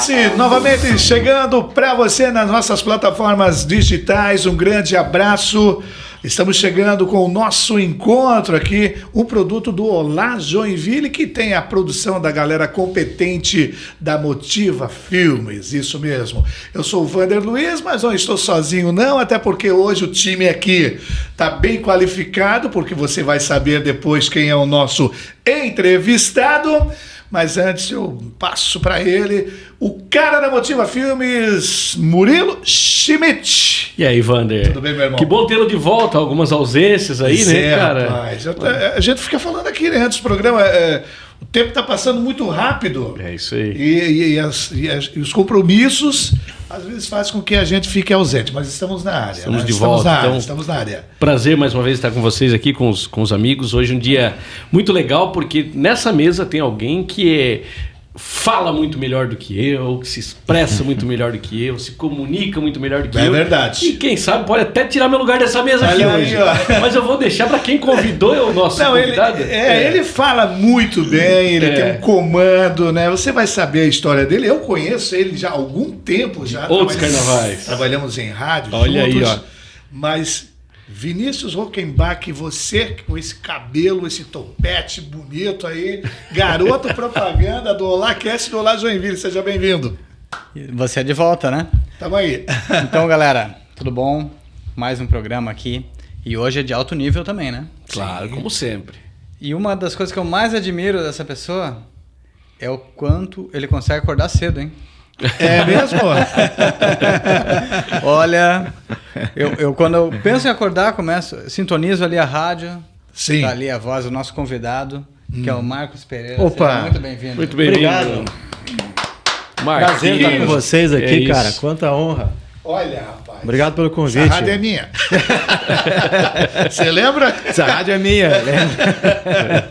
Vinice, novamente chegando para você nas nossas plataformas digitais. Um grande abraço. Estamos chegando com o nosso encontro aqui, um produto do Olá Joinville, que tem a produção da galera competente da Motiva Filmes, isso mesmo. Eu sou o Vander Luiz, mas não estou sozinho não, até porque hoje o time aqui está bem qualificado, porque você vai saber depois quem é o nosso entrevistado. Mas antes eu passo para ele, o cara da Motiva Filmes, Murilo Schmidt. E aí, Vander? Tudo bem, meu irmão? Que bom tê-lo de volta, algumas ausências aí, né, cara? Rapaz, a gente fica falando aqui, né, antes do programa, o tempo está passando muito rápido. É isso aí. E os compromissos, às vezes, fazem com que a gente fique ausente, mas estamos na área. Estamos de volta. Estamos na área. Prazer mais uma vez estar com vocês aqui, com os amigos. Hoje um dia muito legal, porque nessa mesa tem alguém que fala muito melhor do que eu, que se expressa muito melhor do que eu, se comunica muito melhor do que eu. É verdade. E quem sabe pode até tirar meu lugar dessa mesa aqui hoje. Mas eu vou deixar para quem convidou o nosso convidado. Ele fala muito bem, ele tem um comando, né? Você vai saber a história dele. Eu conheço ele já há algum tempo. Outros carnavais. Trabalhamos em rádio Olha juntos. aí, ó. Mas Vinícius Rockenbach, você com esse cabelo, esse topete bonito aí, garoto propaganda do Olá Cast do Olá Joinville, seja bem-vindo. Você é de volta, né? Tamo aí. Então, galera, tudo bom? Mais um programa aqui. E hoje é de alto nível também, né? Claro, como sempre. E uma das coisas que eu mais admiro dessa pessoa é o quanto ele consegue acordar cedo, hein? É mesmo? Olha, eu quando eu penso em acordar, sintonizo ali a rádio. Sim. Tá ali a voz do nosso convidado, que é o Marcos Pereira. Opa! Seja muito bem-vindo. Muito bem-vindo. Obrigado. Marquinhos. Prazer estar com vocês aqui, isso. cara. Quanta honra. Olha, rapaz. Obrigado pelo convite. Essa rádio é minha. Você lembra? Essa rádio é minha. Lembra?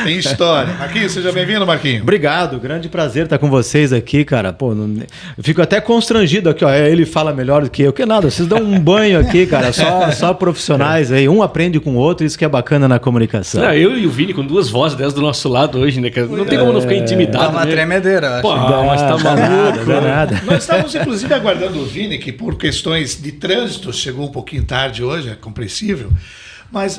Tem história. Marquinhos, seja bem-vindo, Marquinhos. Obrigado, grande prazer estar com vocês aqui, cara. Pô, eu fico até constrangido aqui, ó. Ele fala melhor do que eu. Que nada, vocês dão um banho aqui, cara. Só profissionais aí. Um aprende com o outro, isso que é bacana na comunicação. Não, eu e o Vini com duas vozes dessas do nosso lado hoje, né? Não tem como não ficar intimidado. Dá uma né? tremedeira, eu acho. Pô, mas tá maluco. Não é nada. Nós estávamos, inclusive, aguardando o Vini, que por questões de trânsito chegou um pouquinho tarde hoje, é compreensível. Mas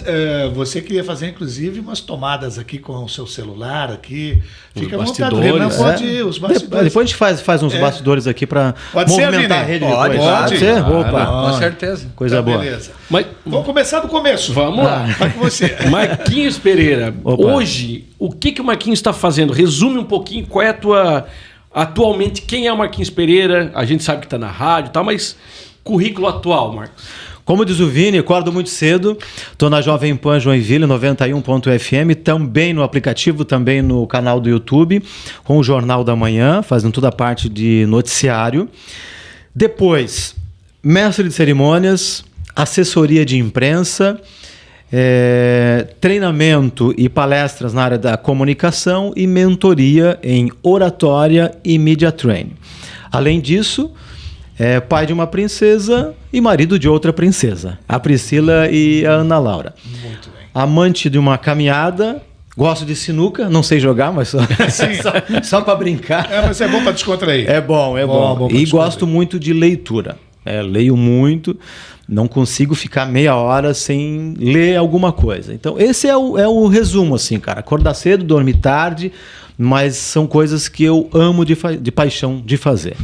você queria fazer, inclusive, umas tomadas aqui com o seu celular aqui. Fica à vontade. Renan pode ir, os bastidores. Depois a gente faz uns bastidores aqui para Pode ser, movimentar a Vini? rede Pode, depois. pode. ser? Claro. Opa, Com certeza. coisa Tá, boa. beleza. Mas Vamos começar do começo. vamos lá. Vai com você. Marquinhos Pereira, Opa. hoje, o que o Marquinhos está fazendo? Resume um pouquinho qual é a tua... Atualmente, quem é o Marquinhos Pereira? A gente sabe que está na rádio e tal, mas currículo atual, Marcos. Como diz o Vini, acordo muito cedo, estou na Jovem Pan Joinville 91.fm, também no aplicativo, também no canal do YouTube, com o Jornal da Manhã, fazendo toda a parte de noticiário. Depois, mestre de cerimônias, assessoria de imprensa, treinamento e palestras na área da comunicação e mentoria em oratória e media training. Além disso, pai de uma princesa e marido de outra princesa, a Priscila e a Ana Laura. Muito bem. Amante de uma caminhada, gosto de sinuca, não sei jogar, mas só para brincar. Mas é bom para descontrair. É bom. Bom pra E descobrir. gosto muito de leitura. Leio muito, não consigo ficar meia hora sem ler alguma coisa. Então, esse é o resumo, assim, cara. Acordar cedo, dormir tarde, mas são coisas que eu amo de paixão de fazer.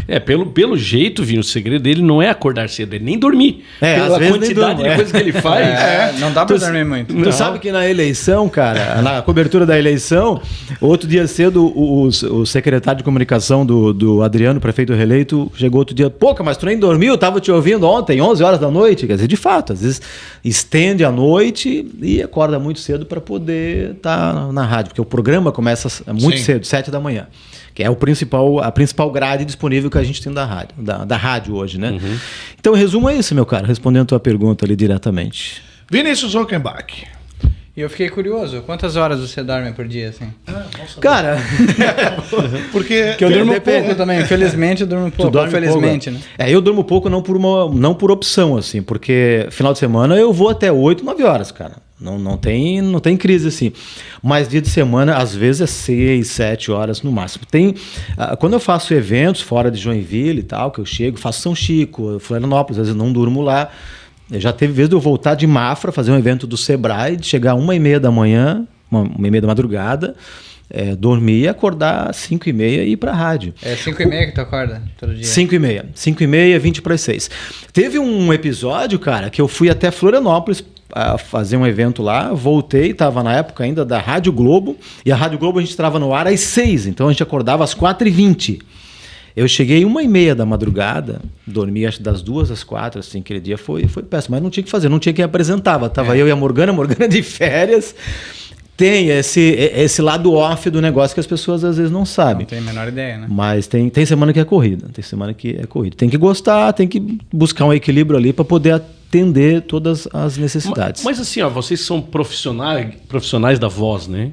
Pelo jeito, Vini, o segredo dele não é acordar cedo, é nem dormir. Às Pela vezes nem quantidade durmo, de coisa que ele faz. Não dá pra dormir muito. Tu sabe que na eleição, cara, na cobertura da eleição, outro dia cedo, o secretário de comunicação do Adriano, prefeito reeleito, chegou outro dia, mas tu nem dormiu, eu tava te ouvindo ontem, 11 horas da noite. Quer dizer, de fato, às vezes estende a noite e acorda muito cedo para poder estar na rádio, porque o programa começa muito cedo, 7 da manhã, que é a principal grade disponível que a gente tem da rádio hoje, né? Uhum. Então, o resumo é isso, meu cara, respondendo a tua pergunta ali diretamente. Vinícius Rockenbach. E eu fiquei curioso, quantas horas você dorme por dia, assim? Cara, Porque Que eu durmo depende. pouco também, infelizmente eu durmo pouco, dorme felizmente, pouco, né? eu durmo pouco não por opção, assim, porque final de semana eu vou até 8, 9 horas, cara. Não tem crise, assim. Mas dia de semana, às vezes é 6, 7 horas no máximo. Quando eu faço eventos fora de Joinville e tal, que eu chego, faço São Chico, Florianópolis, às vezes não durmo lá. Já teve vez de eu voltar de Mafra, fazer um evento do Sebrae, de chegar 1h30 da manhã, 1h30 da madrugada, dormir, acordar às 5h30 e ir pra rádio. É 5h30 que tu acorda todo dia? 5h30. 5h30, 20 para as 6. Teve um episódio, cara, que eu fui até Florianópolis a fazer um evento lá, voltei, estava na época ainda da Rádio Globo, e a Rádio Globo a gente estava no ar às 6, então a gente acordava às 4h20. Eu cheguei 1h30 da madrugada, dormi acho das 2 às 4, assim, aquele dia foi péssimo, mas não tinha o que fazer, não tinha quem apresentava, tava eu e a Morgana de férias. Tem esse lado off do negócio que as pessoas às vezes não sabem. Não tem a menor ideia, né? Mas tem semana que é corrida, Tem que gostar, tem que buscar um equilíbrio ali para poder atender todas as necessidades. Mas assim, ó, vocês são profissionais da voz, né?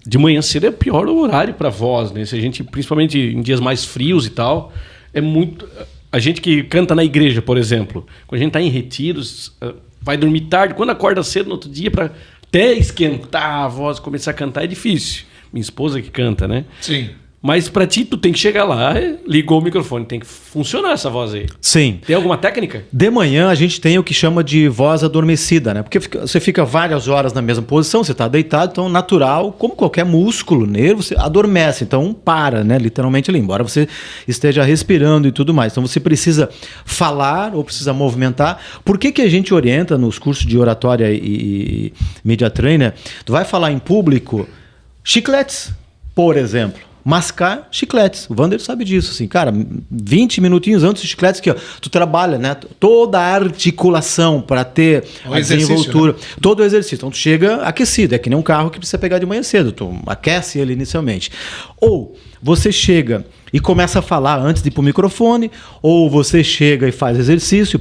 De manhã cedo é o pior horário para voz, né? Se a gente, principalmente em dias mais frios e tal, é muito... A gente que canta na igreja, por exemplo, quando a gente tá em retiros, vai dormir tarde, quando acorda cedo no outro dia para até esquentar a voz, começar a cantar é difícil. Minha esposa que canta, né? Sim. Mas pra ti, tu tem que chegar lá, ligou o microfone, tem que funcionar essa voz aí. Sim. Tem alguma técnica? De manhã a gente tem o que chama de voz adormecida, né? Porque você fica várias horas na mesma posição, você está deitado, então natural, como qualquer músculo, nervo, você adormece, então para, né? Literalmente ali, embora você esteja respirando e tudo mais. Então você precisa falar ou precisa movimentar. Por que a gente orienta nos cursos de oratória e media trainer? Tu vai falar em público, chicletes, por exemplo. Mascar chicletes. O Wander sabe disso, assim, cara, 20 minutinhos antes dos chicletes que tu trabalha, né? Toda a articulação para ter a desenvoltura, né? Todo o exercício. Então tu chega aquecido, é que nem um carro que precisa pegar de manhã cedo, tu aquece ele inicialmente. Ou você chega e começa a falar antes de ir pro microfone, ou você chega e faz exercício,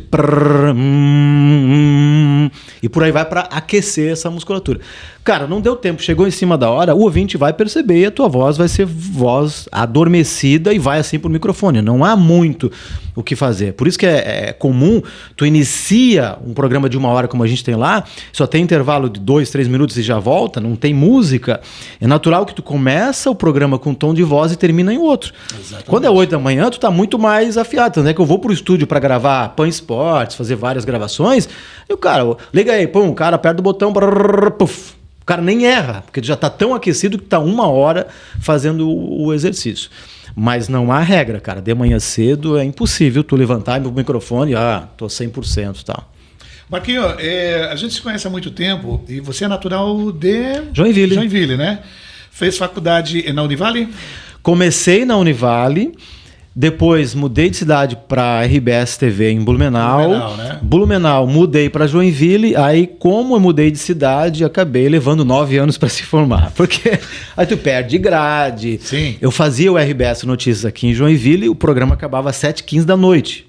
e por aí vai para aquecer essa musculatura. Cara, não deu tempo, chegou em cima da hora, o ouvinte vai perceber e a tua voz vai ser voz adormecida e vai assim pro microfone. Não há muito o que fazer. Por isso que é comum, tu inicia um programa de 1 hora como a gente tem lá, só tem intervalo de 2, 3 minutos e já volta, não tem música. É natural que tu começa o programa com um tom de voz e termina em outro. Exatamente. Quando é 8 da manhã, tu tá muito mais afiado. Né? Que eu vou pro estúdio para gravar Pan Esportes, fazer várias gravações, e o cara, liga aí, pum, o cara aperta o botão, puff. O cara nem erra, porque já tá tão aquecido que tá 1 hora fazendo o exercício. Mas não há regra, cara. De manhã cedo é impossível tu levantar o microfone, tô 100% e tal. Marquinho, a gente se conhece há muito tempo e você é natural de... Joinville, né? Fez faculdade na Univale? Comecei na Univale, depois mudei de cidade para RBS TV em Blumenau. Né? Blumenau, mudei para Joinville. Aí, como eu mudei de cidade, acabei levando 9 anos para se formar. Porque aí tu perde grade. Sim. Eu fazia o RBS Notícias aqui em Joinville, o programa acabava às 7h15 da noite.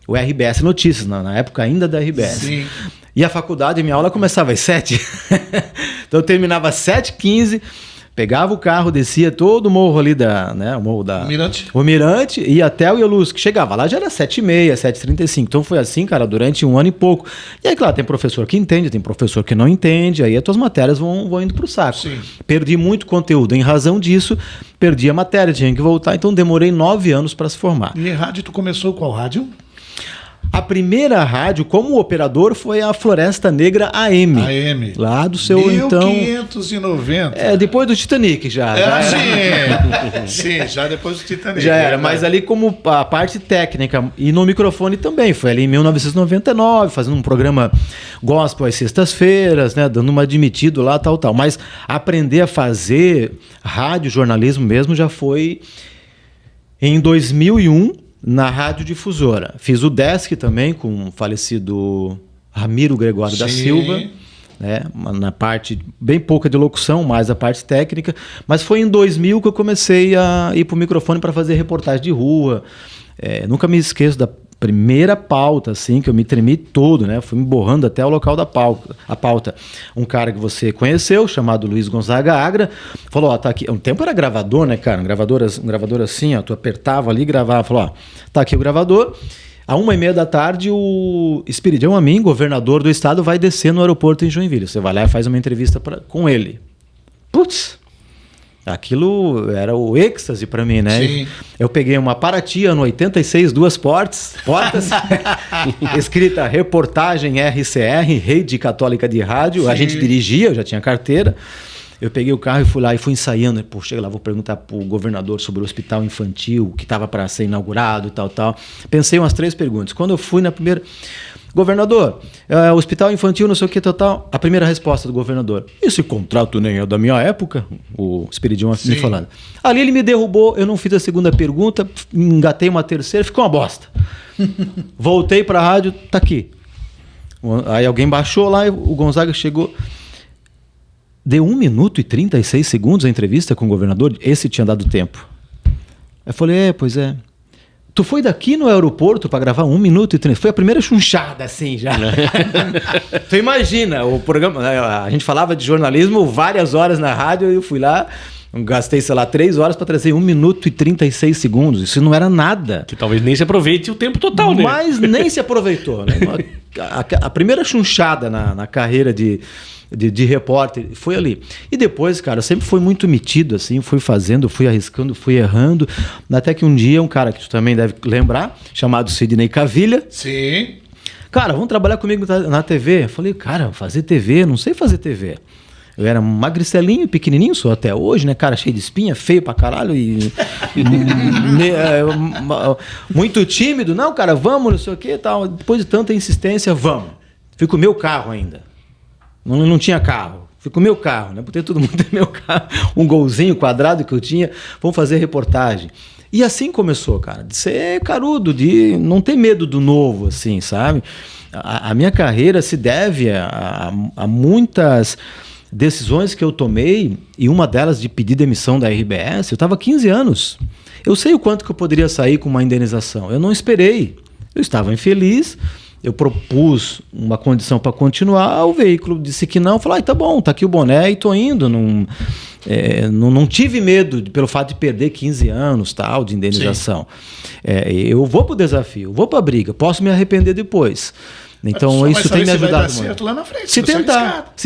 O RBS Notícias, na época ainda da RBS. Sim. E a faculdade, minha aula começava às 7. Então eu terminava às 7h15. Pegava o carro, descia todo o morro ali o morro da... O Mirante, ia até o Ielus, que chegava lá já era 7h30, 7h35. Então foi assim, cara, durante 1 ano e pouco. E aí, claro, tem professor que entende, tem professor que não entende, aí as tuas matérias vão indo pro saco. Sim. Perdi muito conteúdo. Em razão disso, perdi a matéria, tinha que voltar, então demorei 9 anos para se formar. E em rádio, tu começou qual rádio? A primeira rádio como operador foi a Floresta Negra AM. AM. Lá do seu 1590. Depois do Titanic já. Sim, já depois do Titanic. Já era, mas ali como a parte técnica e no microfone também. Foi ali em 1999, fazendo um programa gospel às sextas-feiras, né, dando uma admitido lá, tal. Mas aprender a fazer rádio, jornalismo mesmo, já foi em 2001, na Rádio Difusora. Fiz o Desk também com o falecido Ramiro Gregório da Silva, né, na parte bem pouca de locução, mais a parte técnica. Mas foi em 2000 que eu comecei a ir para o microfone para fazer reportagem de rua. Nunca me esqueço da Primeira pauta, assim, que eu me tremi todo, né? Fui me borrando até o local da pauta. Um cara que você conheceu, chamado Luiz Gonzaga Agra, falou, ó, tá aqui. Um tempo era gravador, né, cara? Um gravador assim, ó, tu apertava ali e gravava. Falou, ó, tá aqui o gravador. À 1h30 da tarde, o Espiridião Amin, governador do estado, vai descer no aeroporto em Joinville. Você vai lá e faz uma entrevista com ele. Putz! Aquilo era o êxtase pra mim, né? Sim. Eu peguei uma Paraty ano 86, 2 portas, escrita reportagem RCR, Rede Católica de Rádio. Sim. A gente dirigia, eu já tinha carteira. Eu peguei o carro e fui lá e fui ensaiando. Pô, chega lá, vou perguntar pro governador sobre o hospital infantil que estava para ser inaugurado e tal. Pensei umas 3 perguntas. Quando eu fui na primeira... Governador, hospital infantil, não sei o que, tal. A primeira resposta do governador: esse contrato nem é da minha época, o Espiridião me falando. Ali ele me derrubou, eu não fiz a segunda pergunta, engatei uma terceira, ficou uma bosta. Voltei pra rádio, tá aqui. Aí alguém baixou lá, o Gonzaga chegou. Deu 1 minuto e 36 segundos a entrevista com o governador, esse tinha dado tempo. Eu falei, pois é. Tu foi daqui no aeroporto para gravar 1 minuto e 30. Foi a primeira chunchada, assim, já. Tu imagina, o programa... A gente falava de jornalismo várias horas na rádio e eu fui lá, gastei, sei lá, 3 horas para trazer 1 minuto e 36 segundos. Isso não era nada. Que talvez nem se aproveite o tempo total, né? Mas nem se aproveitou, né? A primeira chunchada na carreira de repórter foi ali. E depois, cara, sempre foi muito metido, assim, fui fazendo, fui arriscando, fui errando, até que um dia um cara que tu também deve lembrar, chamado Sidney Cavilha. Sim. Cara, vamos trabalhar comigo na TV. Eu falei, cara, fazer TV, não sei fazer TV. Eu era magricelinho, pequenininho, sou até hoje, né, cara, cheio de espinha, feio pra caralho e muito tímido. Não, cara, vamos, não sei o que, tal. Depois de tanta insistência, vamos. Fui com o meu carro ainda. Não tinha carro. Fui com o meu carro, né? Botei todo mundo no meu carro. Um golzinho quadrado que eu tinha. Vamos fazer reportagem. E assim começou, cara. De ser carudo, de não ter medo do novo, assim, sabe? A minha carreira se deve a muitas decisões que eu tomei, e uma delas de pedir demissão da RBS. Eu estava 15 anos. Eu sei o quanto que eu poderia sair com uma indenização. Eu não esperei. Eu estava infeliz. Eu propus uma condição para continuar, o veículo disse que não, falou, tá bom, tá aqui o boné e tô indo. Não tive medo pelo fato de perder 15 anos, tal, de indenização. Eu vou pro desafio, vou pra briga, posso me arrepender depois. Então isso tem me ajudado muito. Certo lá na frente, se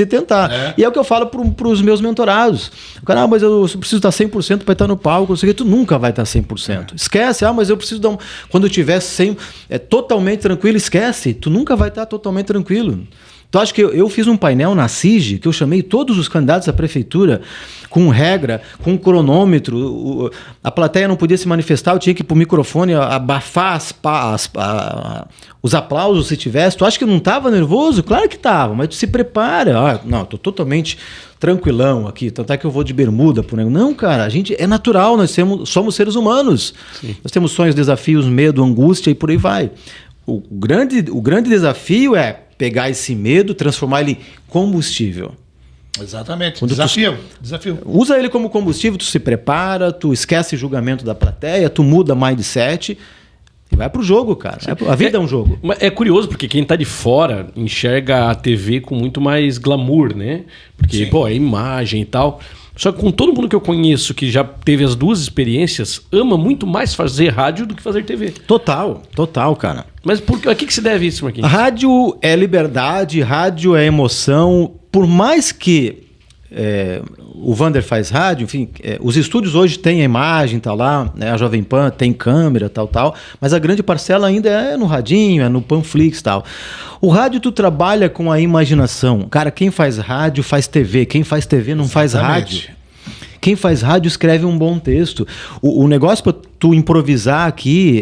tentar. É. E é o que eu falo para os meus mentorados. O cara, mas eu preciso estar 100% para estar no palco, não sei o que, tu nunca vai estar 100%. Esquece, mas eu preciso dar quando eu estiver totalmente tranquilo, esquece, tu nunca vai estar totalmente tranquilo. Tu acha que eu fiz um painel na CIG, que eu chamei todos os candidatos à prefeitura, com regra, com cronômetro, a plateia não podia se manifestar, eu tinha que ir pro microfone abafar os aplausos se tivesse. Tu acha que eu não estava nervoso? Claro que estava, mas tu se prepara. Não, tô totalmente tranquilão aqui, tanto é que eu vou de bermuda pro negócio. Não, cara, a gente é natural, somos seres humanos. Sim. Nós temos sonhos, desafios, medo, angústia e por aí vai. O grande desafio é pegar esse medo, transformar ele em combustível. Exatamente. Desafio. Usa ele como combustível, tu se prepara, tu esquece o julgamento da plateia, tu muda mindset e vai pro jogo, cara. A vida é um jogo. É curioso, porque quem tá de fora enxerga a TV com muito mais glamour, né? Porque, é imagem e tal. Só que com todo mundo que eu conheço que já teve as duas experiências, ama muito mais fazer rádio do que fazer TV. Total, cara. Mas a que se deve isso, Marquinhos? Rádio é liberdade, rádio é emoção. Por mais que o Vander faz rádio, enfim, os estúdios hoje têm a imagem, tá lá, né, a Jovem Pan tem câmera, tal, mas a grande parcela ainda é no radinho, é no Panflix, tal. O rádio tu trabalha com a imaginação. Cara, quem faz rádio faz TV, quem faz TV não faz rádio. Quem faz rádio escreve um bom texto. O negócio para tu improvisar aqui,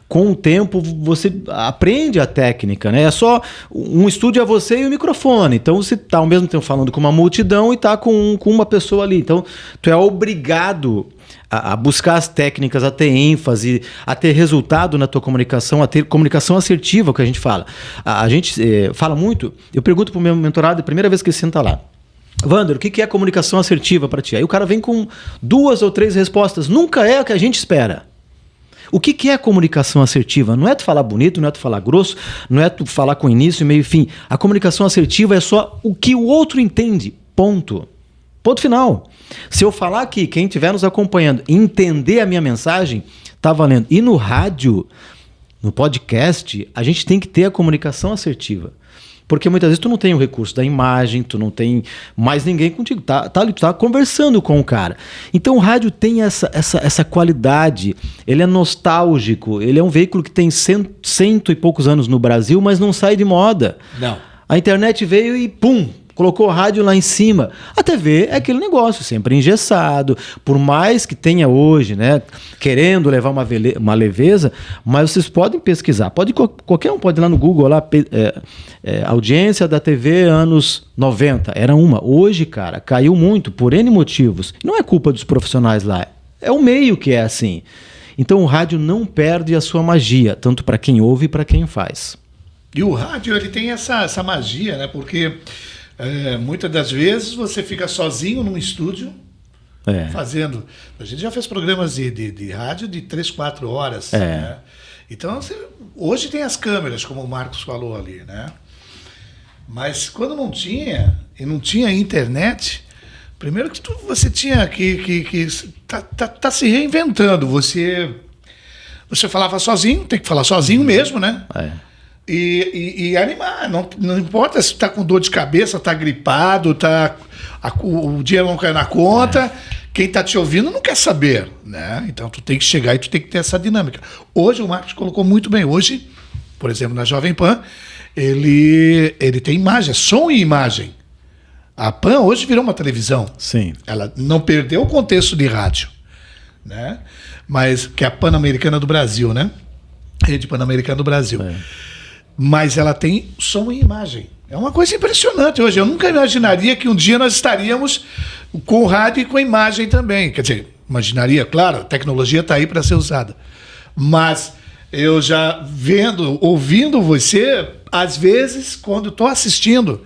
com o tempo você aprende a técnica, né? É só um estúdio é você e o microfone. Então você está ao mesmo tempo falando com uma multidão e está com uma pessoa ali. Então tu é obrigado a buscar as técnicas, a ter ênfase, a ter resultado na tua comunicação, a ter comunicação assertiva, que a gente fala. A gente fala muito, eu pergunto para o meu mentorado, a primeira vez que ele senta lá, Vander, o que é comunicação assertiva para ti? Aí o cara vem com 2 ou 3 respostas. Nunca é o que a gente espera. O que é a comunicação assertiva? Não é tu falar bonito, não é tu falar grosso, não é tu falar com início, meio e fim. A comunicação assertiva é só o que o outro entende. Ponto. Ponto final. Se eu falar aqui, quem estiver nos acompanhando, entender a minha mensagem, tá valendo. E no rádio, no podcast, a gente tem que ter a comunicação assertiva. Porque muitas vezes tu não tem o recurso da imagem, tu não tem mais ninguém contigo, tá ali, tu tá conversando com o cara. Então o rádio tem essa qualidade, ele é nostálgico, ele é um veículo que tem cento e poucos anos no Brasil, mas não sai de moda. Não. A internet veio e pum, colocou o rádio lá em cima. A TV é aquele negócio, sempre engessado. Por mais que tenha hoje, né, querendo levar uma leveza, mas vocês podem pesquisar. Qualquer um pode ir lá no Google, lá, audiência da TV anos 90. Era uma. Hoje, cara, caiu muito por N motivos. Não é culpa dos profissionais lá. É o meio que é assim. Então o rádio não perde a sua magia, tanto para quem ouve e para quem faz. E o rádio, ele tem essa magia, né? Porque muitas das vezes você fica sozinho num estúdio fazendo. A gente já fez programas de rádio de 3, 4 horas. Né? Então, hoje tem as câmeras, como o Marcos falou ali, né? Mas quando não tinha internet, primeiro que você tinha que tá se reinventando. Você falava sozinho, tem que falar sozinho mesmo, né? E animar, não importa se tá com dor de cabeça, tá gripado, o dinheiro não cai na conta, quem tá te ouvindo não quer saber, né? Então tu tem que chegar e tu tem que ter essa dinâmica. Hoje o Marcos colocou muito bem, hoje, por exemplo, na Jovem Pan, ele tem imagem, é som e imagem. A Pan hoje virou uma televisão. Sim. Ela não perdeu o contexto de rádio, né? Mas que é a Pan-Americana do Brasil, né? Rede Pan-Americana do Brasil. Mas ela tem som e imagem. É uma coisa impressionante hoje. Eu nunca imaginaria que um dia nós estaríamos com o rádio e com a imagem também. Quer dizer, imaginaria, claro, a tecnologia está aí para ser usada. Mas eu já ouvindo você, às vezes, quando estou assistindo,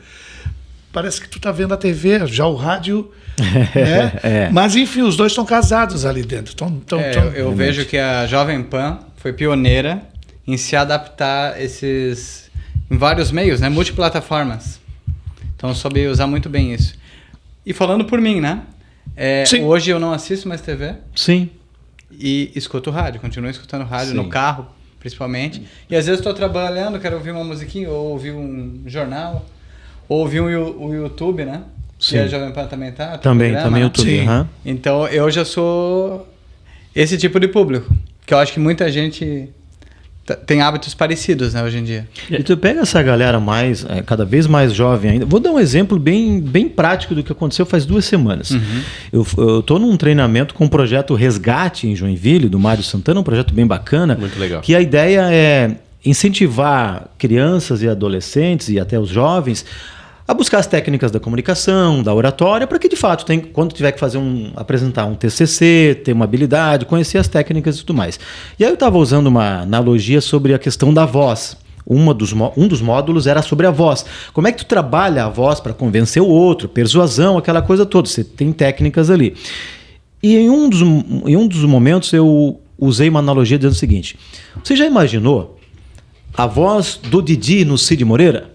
parece que tu está vendo a TV, já o rádio... né? Mas, enfim, os dois estão casados ali dentro. Eu vejo que a Jovem Pan foi pioneira em se adaptar em vários meios, né? Multiplataformas. Então, soube usar muito bem isso. E falando por mim, né? Hoje eu não assisto mais TV. Sim. E escuto rádio, continuo escutando rádio no carro, principalmente. E às vezes estou trabalhando, quero ouvir uma musiquinha, ou ouvir um jornal, ou ouvir o YouTube, né? Sim. Que a Jovem Pan também tá. Também YouTube. Então eu já sou esse tipo de público, que eu acho que muita gente tem hábitos parecidos, né, hoje em dia. E tu pega essa galera cada vez mais jovem ainda. Vou dar um exemplo bem prático do que aconteceu faz 2 semanas. Eu tô num treinamento com o projeto Resgate em Joinville, do Mário Santana, um projeto bem bacana. Muito legal. Que a ideia é incentivar crianças e adolescentes e até os jovens a buscar as técnicas da comunicação, da oratória, para que de fato, quando tiver que apresentar um TCC, ter uma habilidade, conhecer as técnicas e tudo mais. E aí eu estava usando uma analogia sobre a questão da voz. Um dos módulos era sobre a voz. Como é que tu trabalha a voz para convencer o outro, persuasão, aquela coisa toda. Você tem técnicas ali. E em um dos momentos eu usei uma analogia dizendo o seguinte: você já imaginou a voz do Didi no Cid Moreira,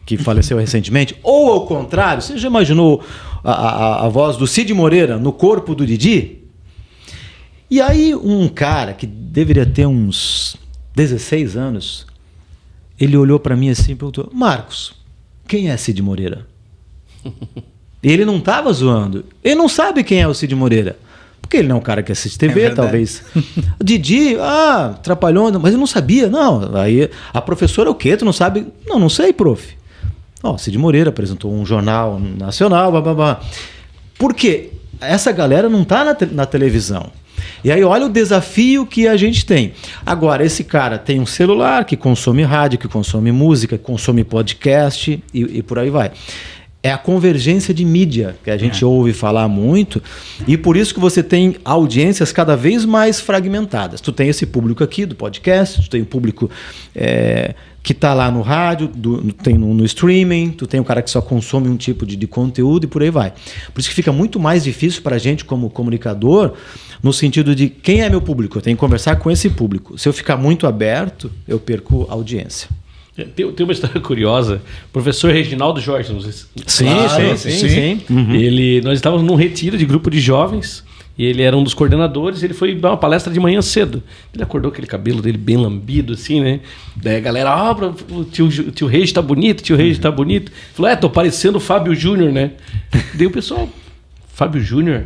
que faleceu recentemente? Ou ao contrário, você já imaginou a voz do Cid Moreira no corpo do Didi? E aí um cara que deveria ter uns 16 anos, ele olhou para mim assim e perguntou: Marcos, quem é Cid Moreira? Ele não estava zoando. Ele não sabe quem é o Cid Moreira. Porque ele não é um cara que assiste TV, talvez. Didi, trapalhão, mas eu não sabia. Não, aí a professora, o quê? Tu não sabe? Não sei, prof. Cid Moreira apresentou um jornal nacional, blá. Por quê? Essa galera não está na televisão. E aí olha o desafio que a gente tem. Agora, esse cara tem um celular que consome rádio, que consome música, que consome podcast e por aí vai. é a convergência de mídia, que a gente ouve falar muito, e por isso que você tem audiências cada vez mais fragmentadas. Tu tem esse público aqui do podcast, tu tem o público que está lá no rádio, tem no streaming, tu tem o cara que só consome um tipo de conteúdo e por aí vai. Por isso que fica muito mais difícil para a gente como comunicador, no sentido de quem é meu público, eu tenho que conversar com esse público. Se eu ficar muito aberto, eu perco a audiência. Tem uma história curiosa. O professor Reginaldo Jorge. Sim. Nós estávamos num retiro de grupo de jovens e ele era um dos coordenadores. Ele foi dar uma palestra de manhã cedo. Ele acordou com aquele cabelo dele bem lambido, assim, né? Daí a galera, o tio Reis tá bonito, o tio Reis tá bonito. Ele falou, tô parecendo o Fábio Júnior, né? Daí o pessoal... Fábio Júnior?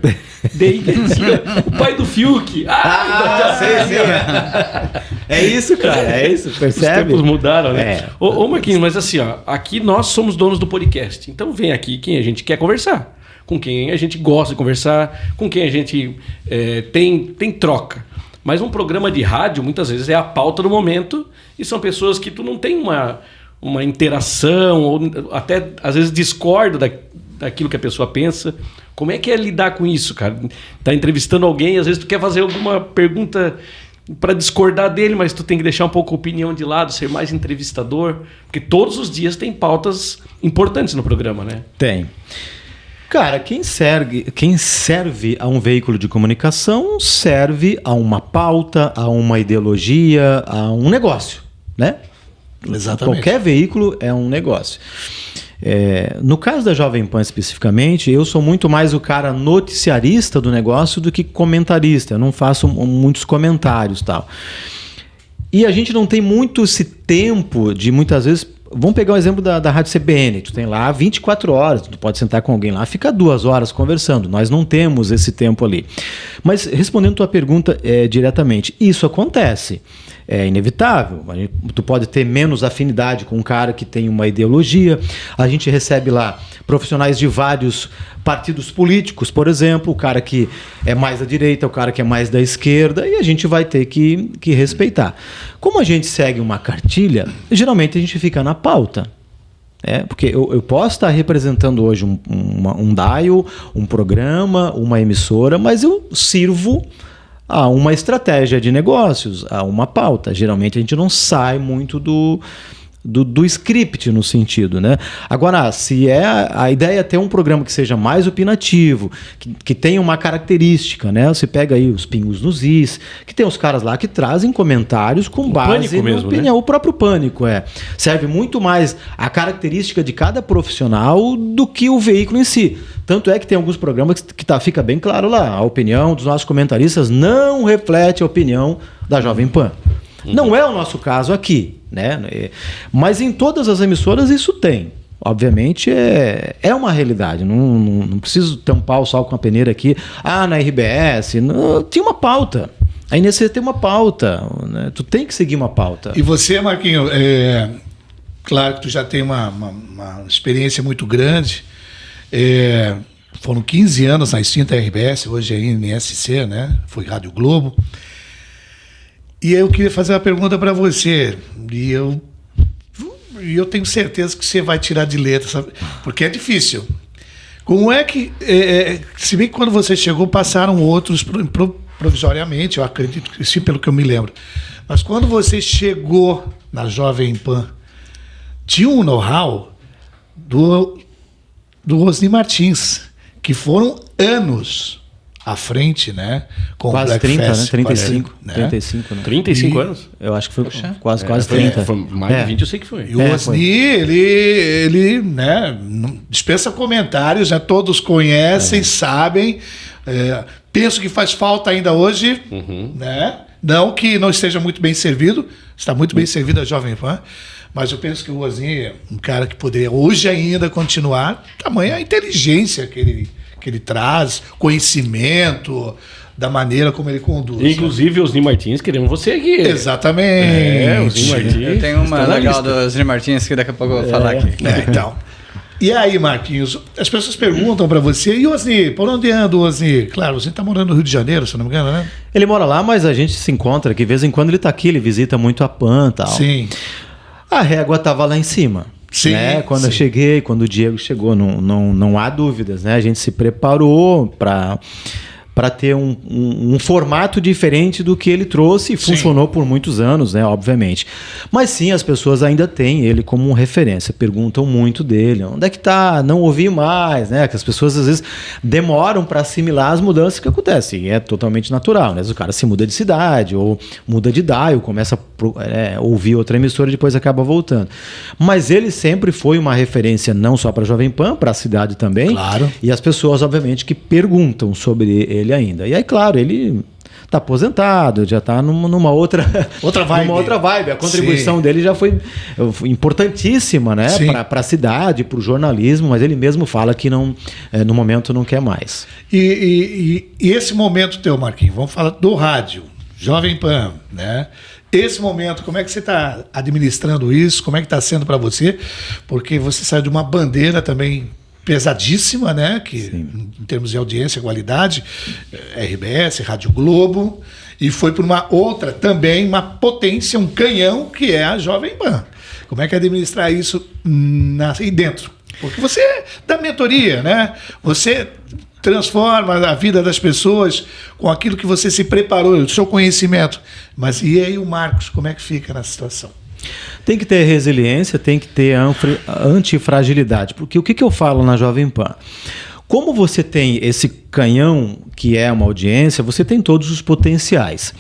Daí o pai do Fiuk. Sei. É isso, cara. É isso, percebe? Os tempos mudaram, né? Ô Marquinhos, mas assim, ó, aqui nós somos donos do podcast. Então vem aqui quem a gente quer conversar. Com quem a gente gosta de conversar. Com quem a gente tem troca. Mas um programa de rádio, muitas vezes, é a pauta do momento. E são pessoas que tu não tem uma interação. Ou até, às vezes, discorda daquilo que a pessoa pensa. Como é que é lidar com isso, cara? Tá entrevistando alguém, às vezes tu quer fazer alguma pergunta para discordar dele, mas tu tem que deixar um pouco a opinião de lado, ser mais entrevistador, porque todos os dias tem pautas importantes no programa, né? Tem. Cara, quem serve a um veículo de comunicação serve a uma pauta, a uma ideologia, a um negócio, né? Exatamente. Qualquer veículo é um negócio. No caso da Jovem Pan especificamente, eu sou muito mais o cara noticiarista do negócio do que comentarista. Eu não faço muitos comentários e tal. E a gente não tem muito esse tempo de muitas vezes... Vamos pegar o exemplo da Rádio CBN. Tu tem lá 24 horas, tu pode sentar com alguém lá, fica 2 horas conversando. Nós não temos esse tempo ali. Mas respondendo tua pergunta diretamente, isso acontece. É inevitável. Tu pode ter menos afinidade com um cara que tem uma ideologia. A gente recebe lá profissionais de vários partidos políticos, por exemplo, o cara que é mais da direita, o cara que é mais da esquerda, e a gente vai ter que respeitar. Como a gente segue uma cartilha, geralmente a gente fica na pauta. Porque eu posso estar representando hoje um dial, um programa, uma emissora, mas eu sirvo a uma estratégia de negócios, a uma pauta. Geralmente a gente não sai muito do script no sentido, né? Agora, se a ideia é ter um programa que seja mais opinativo, que tenha uma característica, né? Você pega aí os pingos nos is, que tem os caras lá que trazem comentários com base na opinião. Né? O próprio Pânico serve muito mais a característica de cada profissional do que o veículo em si. Tanto é que tem alguns programas que fica bem claro lá, a opinião dos nossos comentaristas não reflete a opinião da Jovem Pan. Não é o nosso caso aqui, né? Mas em todas as emissoras isso tem. Obviamente é uma realidade. Não preciso tampar o sol com a peneira aqui. Na RBS tinha uma pauta. A INC tem uma pauta, né? Tu tem que seguir uma pauta. E você, Marquinho, claro que tu já tem uma experiência muito grande. Foram 15 anos na extinta RBS, hoje é NSC, né? Foi Rádio Globo. E eu queria fazer uma pergunta para você. E eu tenho certeza que você vai tirar de letra, sabe? Porque é difícil. Como é que... se bem que quando você chegou, passaram outros provisoriamente, eu acredito que sim, pelo que eu me lembro. Mas quando você chegou na Jovem Pan, tinha um know-how do Osni Martins, que foram anos à frente, né? Com quase 30, né? 35. Né? 35, né? 35 anos? Eu acho que foi quase 30. Foi mais de 20, eu sei que foi. E o Osni, ele né, não dispensa comentários, né? Todos conhecem, sabem. Penso que faz falta ainda hoje, né? Não que não esteja muito bem servido, está muito bem servido a Jovem Pan, mas eu penso que o Osni é um cara que poderia hoje ainda continuar, tamanha a inteligência que ele traz, conhecimento, da maneira como ele conduz. Inclusive, Osni Martins, queremos você aqui. Exatamente. Osni Martins. Eu tenho uma legal do Osni Martins que daqui a pouco eu vou falar aqui. Então. E aí, Marquinhos, as pessoas perguntam para você, e Osni, por onde anda o Osni? Claro, você está morando no Rio de Janeiro, se não me engano, né? Ele mora lá, mas a gente se encontra, que de vez em quando ele está aqui, ele visita muito a Pan e tal. Sim. A régua estava lá em cima. Sim, né? Quando sim. eu cheguei, quando o Diego chegou, não há dúvidas, né? A gente se preparou para ter um formato diferente do que ele trouxe e funcionou por muitos anos, né? Obviamente. Mas sim, as pessoas ainda têm ele como referência, perguntam muito dele, onde é que tá? Não ouvi mais, né? Que as pessoas às vezes demoram para assimilar as mudanças que acontecem, e é totalmente natural, né? O cara se muda de cidade ou muda de dial, começa a ouvir outra emissora e depois acaba voltando. Mas ele sempre foi uma referência não só para Jovem Pan, para a cidade também. Claro. E as pessoas, obviamente, que perguntam sobre ele ainda. E aí, claro, ele está aposentado, já está numa outra vibe. numa outra vibe. A contribuição dele já foi importantíssima, né, para a cidade, para o jornalismo, mas ele mesmo fala que no momento não quer mais. E esse momento teu, Marquinhos, vamos falar do rádio, Jovem Pan, né? Esse momento, como é que você está administrando isso? Como é que está sendo para você? Porque você saiu de uma bandeira também pesadíssima, né? Que em termos de audiência, qualidade, RBS, Rádio Globo, e foi para uma outra também, uma potência, um canhão, que é a Jovem Pan. Como é que é administrar isso aí dentro? Porque você dá mentoria, né? Você transforma a vida das pessoas com aquilo que você se preparou, o seu conhecimento. Mas e aí o Marcos, como é que fica nessa situação? Tem que ter resiliência, tem que ter antifragilidade. Porque o que eu falo na Jovem Pan? Como você tem esse canhão que é uma audiência, você tem todos os potenciais.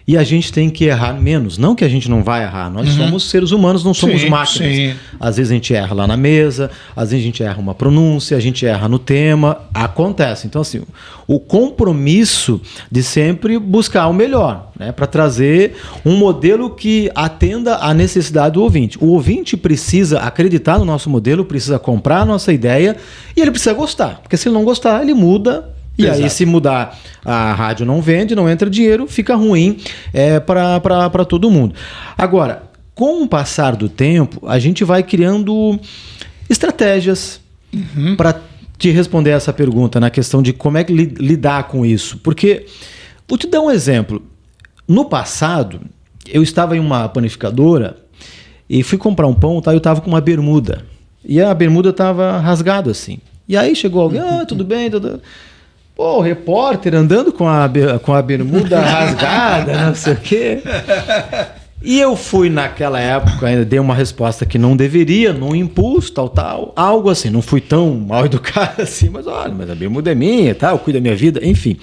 E a gente tem que errar menos. Não que a gente não vai errar. Nós somos seres humanos, não somos máquinas. Sim. Às vezes a gente erra lá na mesa, às vezes a gente erra uma pronúncia, a gente erra no tema. Acontece. Então, assim, o compromisso de sempre buscar o melhor, né, para trazer um modelo que atenda à necessidade do ouvinte. O ouvinte precisa acreditar no nosso modelo, precisa comprar a nossa ideia e ele precisa gostar. Porque se ele não gostar, ele muda. E aí, se mudar, a rádio não vende, não entra dinheiro, fica ruim para todo mundo. Agora, com o passar do tempo, a gente vai criando estratégias para te responder essa pergunta, na questão de como é que lidar com isso. Porque, vou te dar um exemplo. No passado, eu estava em uma panificadora e fui comprar um pão, tá? Eu estava com uma bermuda. E a bermuda estava rasgada assim. E aí chegou alguém, tudo bem, tudo... Pô, o repórter andando com a bermuda rasgada, não sei o quê. E eu fui naquela época, ainda dei uma resposta que não deveria, num impulso, tal, algo assim. Não fui tão mal educado assim, mas olha, mas a bermuda é minha, eu cuido da minha vida, enfim.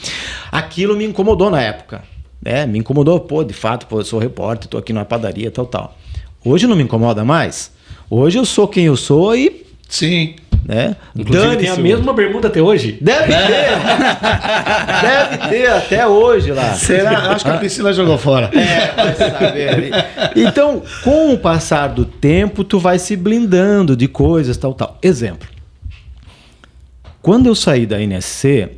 Aquilo me incomodou na época, né? Me incomodou, de fato, eu sou repórter, estou aqui numa padaria, tal. Hoje não me incomoda mais. Hoje eu sou quem eu sou e... Sim. Né? Inclusive tem a mesma bermuda até hoje. Deve ter. Deve ter até hoje lá. Será? Acho que a Priscila jogou fora. Vai saber. Então, com o passar do tempo, tu vai se blindando de coisas, tal. Exemplo. Quando eu saí da NSC,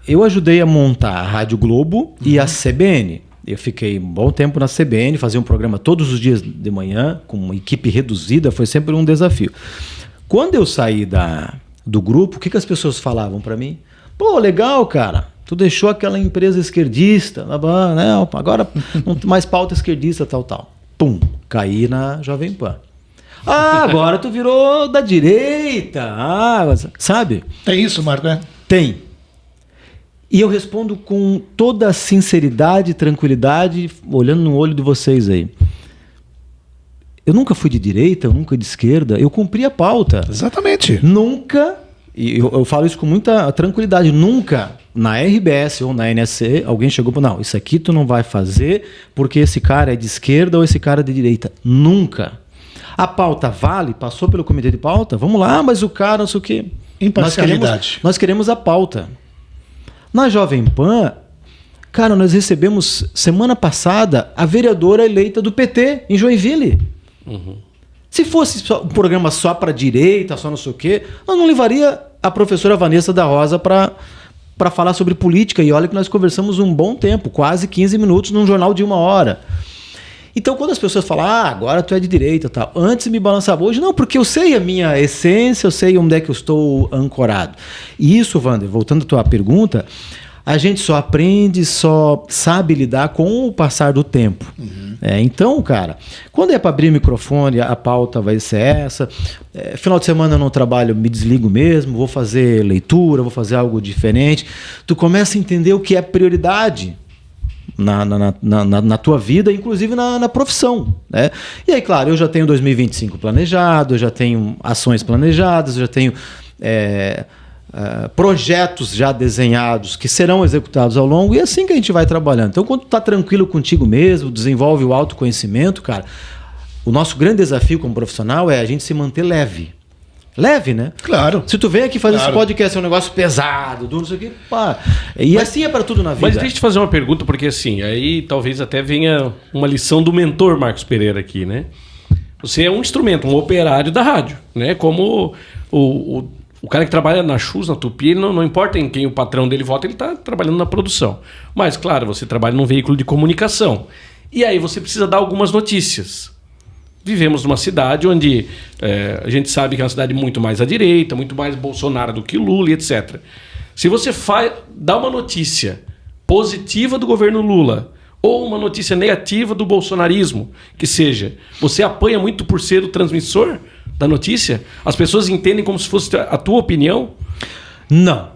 eu ajudei a montar a Rádio Globo e a CBN. Eu fiquei um bom tempo na CBN, fazia um programa todos os dias de manhã, com uma equipe reduzida, foi sempre um desafio. Quando eu saí do grupo, o que as pessoas falavam para mim? Pô, legal, cara, tu deixou aquela empresa esquerdista, né? Agora não tem mais pauta esquerdista, tal. Pum, caí na Jovem Pan. Agora tu virou da direita, sabe? Tem isso, Marco, né? Tem. E eu respondo com toda a sinceridade e tranquilidade, olhando no olho de vocês aí. Eu nunca fui de direita, eu nunca de esquerda, eu cumpri a pauta. Exatamente. Nunca, e eu falo isso com muita tranquilidade, nunca na RBS ou na NSC alguém chegou e falou, não, isso aqui tu não vai fazer porque esse cara é de esquerda ou esse cara é de direita. Nunca. A pauta vale, passou pelo comitê de pauta, vamos lá, mas o cara não sei o quê. Imparcialidade. Nós queremos a pauta. Na Jovem Pan, cara, nós recebemos semana passada a vereadora eleita do PT em Joinville. Se fosse um programa só para direita, só não sei o quê, nós não levaria a professora Vanessa da Rosa para falar sobre política. E olha que nós conversamos um bom tempo, quase 15 minutos num jornal de 1 hora. Então, quando as pessoas falam, agora tu é de direita, tal, antes me balançava, hoje não, porque eu sei a minha essência, eu sei onde é que eu estou ancorado. E isso, Wander, voltando à tua pergunta, a gente só aprende, só sabe lidar com o passar do tempo. Então, cara, quando é para abrir microfone, a pauta vai ser essa. Final de semana eu não trabalho, me desligo mesmo, vou fazer leitura, vou fazer algo diferente. Tu começa a entender o que é prioridade na tua vida, inclusive na profissão, né? E aí, claro, eu já tenho 2025 planejado, eu já tenho ações planejadas, eu já tenho projetos já desenhados que serão executados ao longo, e é assim que a gente vai trabalhando. Então, quando tu tá tranquilo contigo mesmo, desenvolve o autoconhecimento, cara, o nosso grande desafio como profissional é a gente se manter leve. Leve, né? Claro. Se tu vem aqui fazer Claro. esse podcast, é um negócio pesado, duro, não sei o quê, pá. E assim é para tudo na vida. Mas deixa eu te fazer uma pergunta, porque assim, aí talvez até venha uma lição do mentor Marcos Pereira aqui, né? Você é um instrumento, um operário da rádio, né? Como o cara que trabalha na Chus, na Tupi, não importa em quem o patrão dele vota, ele está trabalhando na produção. Mas, claro, você trabalha num veículo de comunicação. E aí você precisa dar algumas notícias. Vivemos numa cidade onde a gente sabe que é uma cidade muito mais à direita, muito mais Bolsonaro do que Lula, e etc. Se você dá uma notícia positiva do governo Lula ou uma notícia negativa do bolsonarismo, que seja, você apanha muito por ser o transmissor da notícia? As pessoas entendem como se fosse a tua opinião? Não.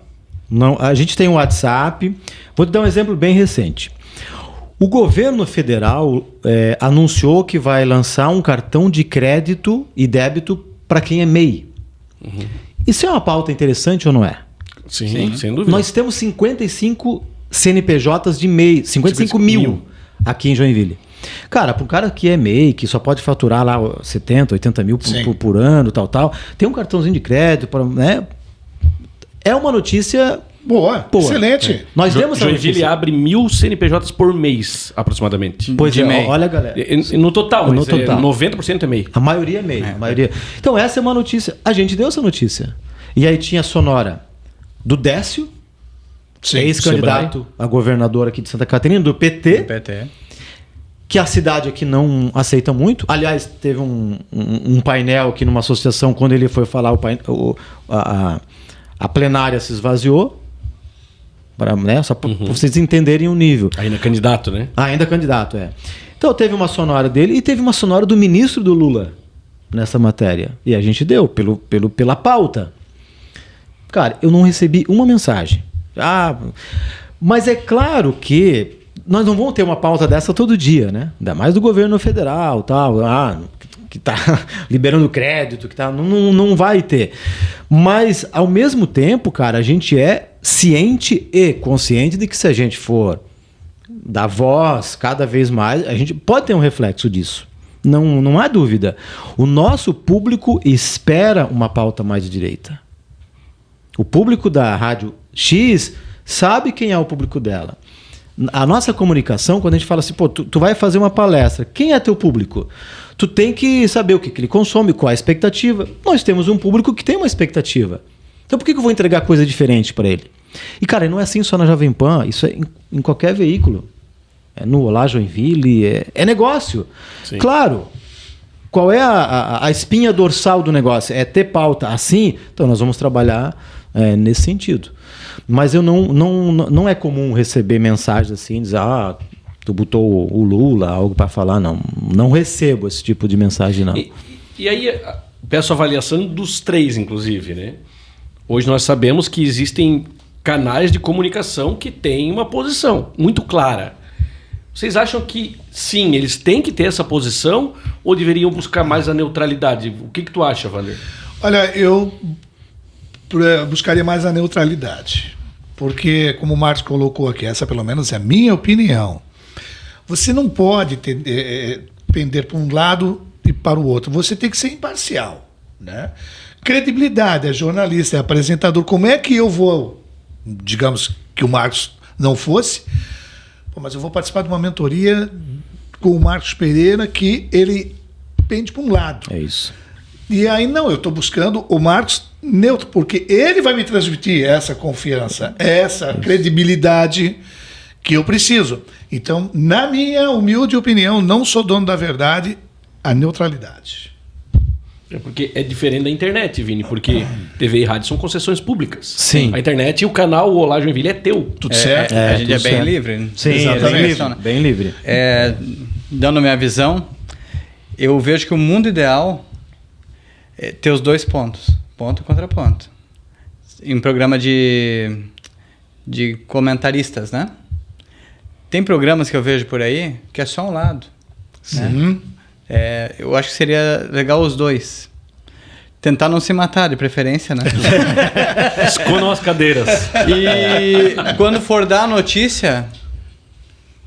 A gente tem um WhatsApp. Vou te dar um exemplo bem recente. O governo federal anunciou que vai lançar um cartão de crédito e débito para quem é MEI. Isso é uma pauta interessante ou não é? Sim, sem dúvida. Nós temos 55 CNPJs de MEI, 55 mil aqui em Joinville. Cara, para um cara que é MEI, que só pode faturar lá 70, 80 mil por ano, tal, tem um cartãozinho de crédito, né? É uma notícia Boa. Excelente. Nós demos essa Joinville notícia. abre 1.000 CNPJs por mês, aproximadamente. Pois de é, MEI. olha, galera. No total, No mas total. 90% é MEI. A maioria é MEI. A maioria. Então, essa é uma notícia. A gente deu essa notícia. E aí tinha a sonora do Décio, Sim. ex-candidato a governador aqui de Santa Catarina, do PT, PT. que a cidade aqui não aceita muito. Aliás, teve um painel aqui numa associação, quando ele foi falar, a plenária se esvaziou. Né? Só para vocês entenderem o nível. Ainda candidato, né? Ainda candidato, é. Então teve uma sonora dele e teve uma sonora do ministro do Lula nessa matéria. E a gente deu pela pauta. Cara, eu não recebi uma mensagem. Mas é claro que nós não vamos ter uma pauta dessa todo dia, né? Ainda mais do governo federal, tal. Que tá liberando crédito, que tá. Não vai ter. Mas, ao mesmo tempo, cara, a gente é ciente e consciente de que se a gente for dar voz cada vez mais, a gente pode ter um reflexo disso. Não há dúvida. O nosso público espera uma pauta mais de direita. O público da Rádio X sabe quem é o público dela. A nossa comunicação, quando a gente fala assim, pô, tu vai fazer uma palestra, quem é teu público? Tu tem que saber o que ele consome, qual a expectativa. Nós temos um público que tem uma expectativa. Então por que eu vou entregar coisa diferente para ele? E, cara, não é assim só na Jovem Pan, isso é em qualquer veículo. É no Olá Joinville, é negócio. Sim. Claro, qual é a espinha dorsal do negócio? É ter pauta assim? Então nós vamos trabalhar nesse sentido. Mas não é comum receber mensagens assim, dizer, tu botou o Lula, algo para falar, não recebo esse tipo de mensagem, não. E aí, peço avaliação dos três, inclusive, né? Hoje nós sabemos que existem canais de comunicação que têm uma posição muito clara. Vocês acham que, sim, eles têm que ter essa posição ou deveriam buscar mais a neutralidade? O que tu acha, Valer? Olha, eu buscaria mais a neutralidade. Porque, como o Marcos colocou aqui, essa pelo menos é a minha opinião. Você não pode pender para um lado e para o outro. Você tem que ser imparcial, né? Credibilidade, é jornalista, é apresentador. Como é que eu vou, digamos que o Marcos não fosse, mas eu vou participar de uma mentoria com o Marcos Pereira que ele pende para um lado. É isso. E aí não, eu estou buscando o Marcos neutro, porque ele vai me transmitir essa confiança, essa credibilidade que eu preciso. Então, na minha humilde opinião, não sou dono da verdade, a neutralidade. É porque é diferente da internet, Vini, porque TV e rádio são concessões públicas. Sim. A internet e o canal o Olá Joinville é teu. Tudo certo? A gente é tudo bem certo. livre. Né? Sim, Exatamente. bem livre. Dando minha visão, eu vejo que o mundo ideal é ter os dois pontos, ponto contra ponto. Em um programa de comentaristas, né? Tem programas que eu vejo por aí que é só um lado. Sim. Eu acho que seria legal os dois. Tentar não se matar, de preferência, né? Escondam as cadeiras. E quando for dar a notícia,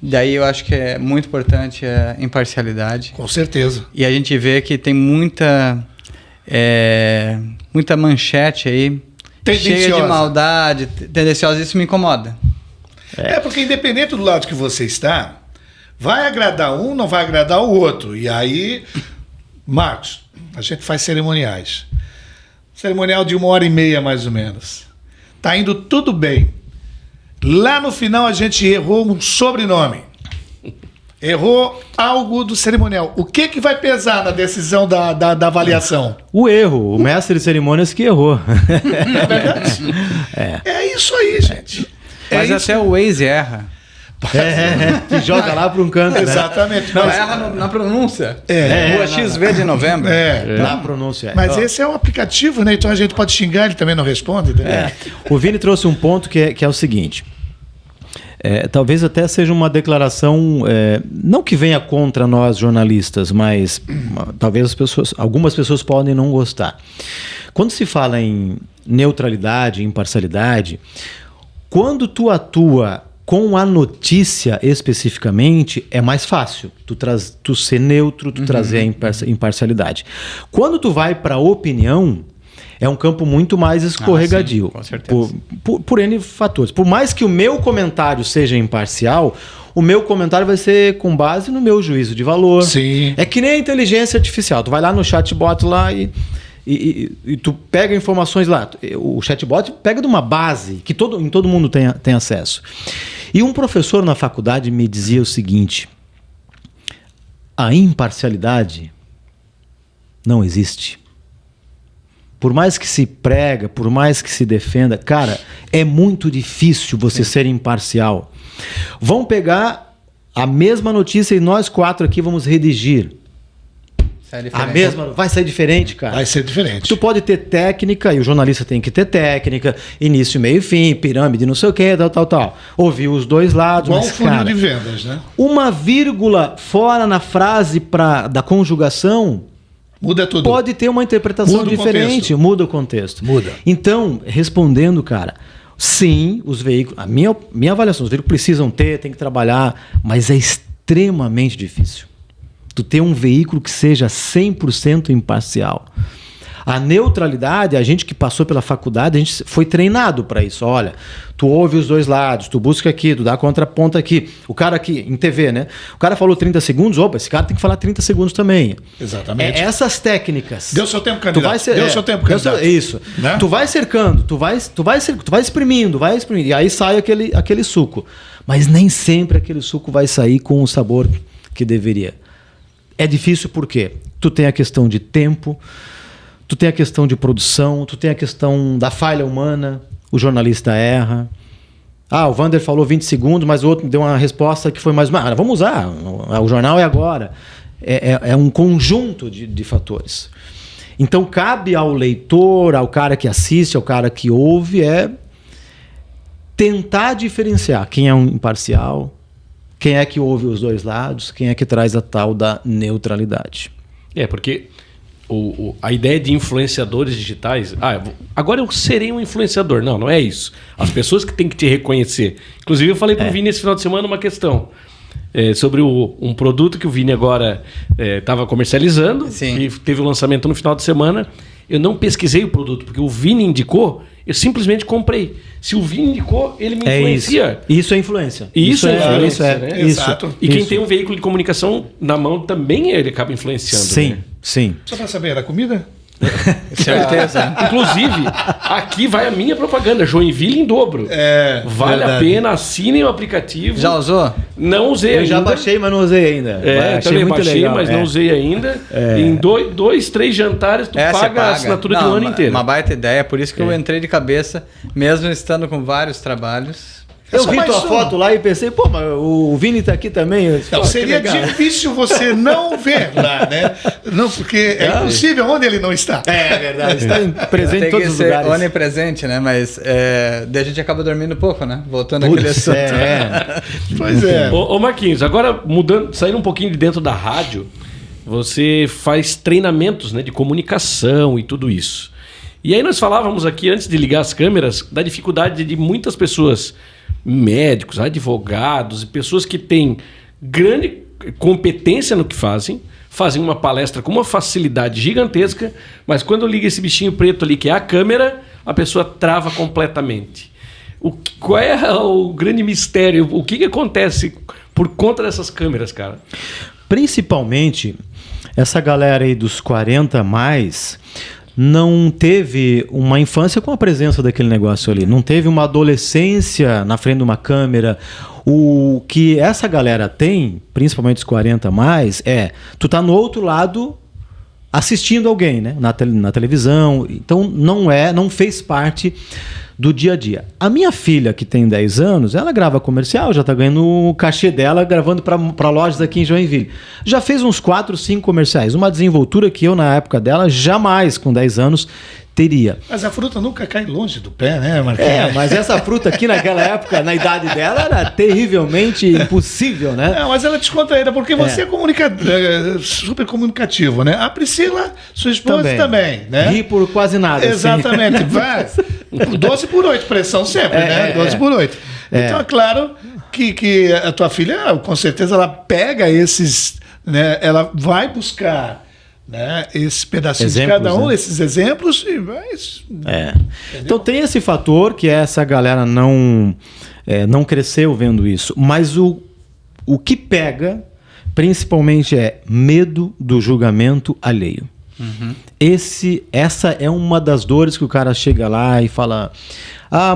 daí eu acho que é muito importante a imparcialidade. Com certeza. E a gente vê que tem muita manchete aí, cheia de maldade, tendenciosa. Isso me incomoda. Porque independente do lado que você está, vai agradar um, não vai agradar o outro. E aí, Marcos, a gente faz cerimoniais. Cerimonial de 1h30, mais ou menos. Tá indo tudo bem. Lá no final a gente errou um sobrenome. Errou algo do cerimonial. O que vai pesar na decisão da avaliação? O erro, o mestre de cerimônias que errou. É verdade? É isso aí, gente. Mas isso. até o Waze erra. Que joga lá para um canto, né? Exatamente. Não, Mas- erra na pronúncia. É. Rua XV de novembro. Na pronúncia. Mas esse é um aplicativo, né? Então a gente pode xingar, ele também não responde, entendeu? O Vini trouxe um ponto que é o seguinte. Talvez até seja uma declaração, não que venha contra nós jornalistas, mas talvez algumas pessoas podem não gostar. Quando se fala em neutralidade, imparcialidade, quando tu atua com a notícia especificamente, é mais fácil tu ser neutro, tu trazer a imparcialidade. Quando tu vai para a opinião, é um campo muito mais escorregadio. Sim, com certeza. Por N fatores. Por mais que o meu comentário seja imparcial, o meu comentário vai ser com base no meu juízo de valor. Sim. É que nem a inteligência artificial. Tu vai lá no chatbot lá e tu pega informações lá. O chatbot pega de uma base que todo mundo tem acesso. E um professor na faculdade me dizia o seguinte: a imparcialidade não existe. Por mais que se prega, por mais que se defenda, cara, é muito difícil você ser imparcial. Vão pegar a mesma notícia e nós 4 aqui vamos redigir. Vai sair diferente, cara. Vai ser diferente. Tu pode ter técnica, e o jornalista tem que ter técnica, início, meio e fim, pirâmide, não sei o que, tal. Ouvir os dois lados. Igual mas, o funil cara, de vendas, né? uma vírgula fora na frase da conjugação Muda tudo. pode ter uma interpretação Muda o diferente, contexto. muda o contexto. Muda. Então, respondendo, cara, sim, os veículos, a minha avaliação, os veículos precisam tem que trabalhar, mas é extremamente difícil. Tu ter um veículo que seja 100% imparcial. A neutralidade, a gente que passou pela faculdade, a gente foi treinado para isso. Olha, tu ouve os dois lados, tu busca aqui, tu dá contraponto aqui. O cara aqui, em TV, né? O cara falou 30 segundos, opa, esse cara tem que falar 30 segundos também. Exatamente. Essas técnicas. Deu seu tempo, candidato. Deu seu tempo, candidato. Isso. Né? Tu vai cercando, tu vai exprimindo, e aí sai aquele suco. Mas nem sempre aquele suco vai sair com o sabor que deveria. É difícil porque tu tem a questão de tempo, tu tem a questão de produção, tu tem a questão da falha humana, o jornalista erra. O Vander falou 20 segundos, mas o outro deu uma resposta que foi mais... vamos usar, o jornal é agora. É um conjunto de fatores. Então cabe ao leitor, ao cara que assiste, ao cara que ouve, tentar diferenciar quem é um imparcial, quem é que ouve os dois lados, quem é que traz a tal da neutralidade. Porque a ideia de influenciadores digitais... agora eu serei um influenciador. Não é isso. As pessoas que têm que te reconhecer. Inclusive eu falei para o Vini esse final de semana uma questão sobre um produto que o Vini agora estava comercializando. Sim. E teve o lançamento no final de semana. Eu não pesquisei o produto, porque o Vini indicou, eu simplesmente comprei. Se o Vini indicou, ele me influencia. Isso é influência. Isso é influência, né? Exato. E quem tem um veículo de comunicação na mão também ele acaba influenciando. Sim, né? sim. Só para saber, era comida? Certeza. Inclusive, aqui vai a minha propaganda, Joinville em dobro. Vale verdade. a pena, assinem o aplicativo. Já usou? Não usei Eu ainda. já baixei, mas não usei ainda. Também baixei, mas não usei ainda. Em 3 jantares, tu Você paga a assinatura de um ano inteiro. Uma baita ideia, por isso que eu entrei de cabeça, mesmo estando com vários trabalhos. Eu Só vi mais tua um. foto lá e pensei, pô, mas o Vini tá aqui também. Eu disse, Não, pô, que seria legal. difícil você não ver lá, né? Não, porque é impossível onde ele não está. É verdade, está presente Tem em todos que os ser lugares. onipresente, né? Mas daí a gente acaba dormindo pouco, né? Voltando Putz, àquele assunto. Pois é. Ô Marquinhos, agora saindo um pouquinho de dentro da rádio, você faz treinamentos, né, de comunicação e tudo isso. E aí nós falávamos aqui, antes de ligar as câmeras, da dificuldade de muitas pessoas, médicos, advogados e pessoas que têm grande competência no que fazem uma palestra com uma facilidade gigantesca, mas quando liga esse bichinho preto ali, que é a câmera, a pessoa trava completamente. Qual é o grande mistério? O que acontece por conta dessas câmeras, cara? Principalmente, essa galera aí dos 40 mais não teve uma infância com a presença daquele negócio ali. Não teve uma adolescência na frente de uma câmera. O que essa galera tem, principalmente os 40 mais, tu tá no outro lado assistindo alguém, né? Na televisão. Então não fez parte do dia a dia. A minha filha, que tem 10 anos, ela grava comercial, já tá ganhando o cachê dela gravando para lojas aqui em Joinville. Já fez uns 4, 5 comerciais. Uma desenvoltura que eu, na época dela, jamais, com 10 anos, teria. Mas a fruta nunca cai longe do pé, né, Marquinhos? Mas essa fruta aqui naquela época, na idade dela, era terrivelmente impossível, né? Não, mas ela é descontraída, porque você é super comunicativo, né? A Priscila, sua esposa, também né? Ri por quase nada. Exatamente. Assim. Vai. 12 por 8, pressão sempre, né? 12 por 8. Então é claro que a tua filha, com certeza, ela pega esses, né? Ela vai buscar, né, esse pedacinho Exemplos, de cada um, né? esses exemplos, e vai. Então tem esse fator que essa galera não cresceu vendo isso. Mas o que pega, principalmente, é medo do julgamento alheio. Uhum. Essa é uma das dores que o cara chega lá e fala: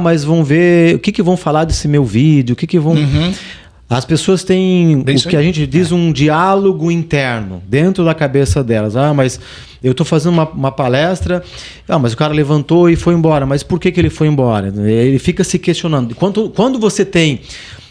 mas vão ver, o que vão falar desse meu vídeo, o que vão... As pessoas têm o que a gente diz um diálogo interno dentro da cabeça delas. Mas eu estou fazendo uma palestra, mas o cara levantou e foi embora. Mas por que ele foi embora? Ele fica se questionando. Quando você tem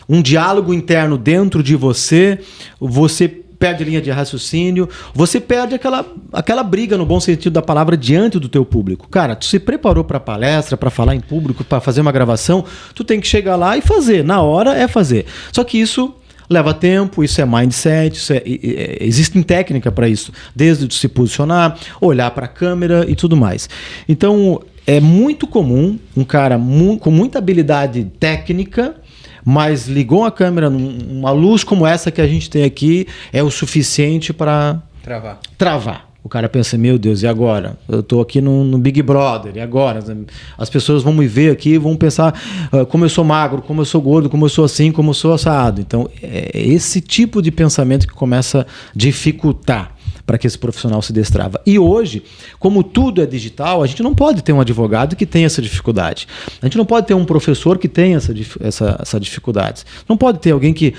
um diálogo interno dentro de você, você perde linha de raciocínio, você perde aquela briga, no bom sentido da palavra, diante do teu público. Cara, tu se preparou para palestra, para falar em público, para fazer uma gravação, tu tem que chegar lá e fazer. Na hora é fazer. Só que isso leva tempo, isso é mindset, existe técnica para isso. Desde tu se posicionar, olhar para a câmera e tudo mais. Então, é muito comum um cara com muita habilidade técnica, mas ligou a câmera numa luz como essa que a gente tem aqui, é o suficiente para travar. O cara pensa: meu Deus, e agora? Eu estou aqui no Big Brother, e agora? As pessoas vão me ver aqui e vão pensar como eu sou magro, como eu sou gordo, como eu sou assim, como eu sou assado. Então, é esse tipo de pensamento que começa a dificultar para que esse profissional se destrava. E hoje, como tudo é digital, a gente não pode ter um advogado que tenha essa dificuldade. A gente não pode ter um professor que tenha essa dificuldade. Não pode ter alguém que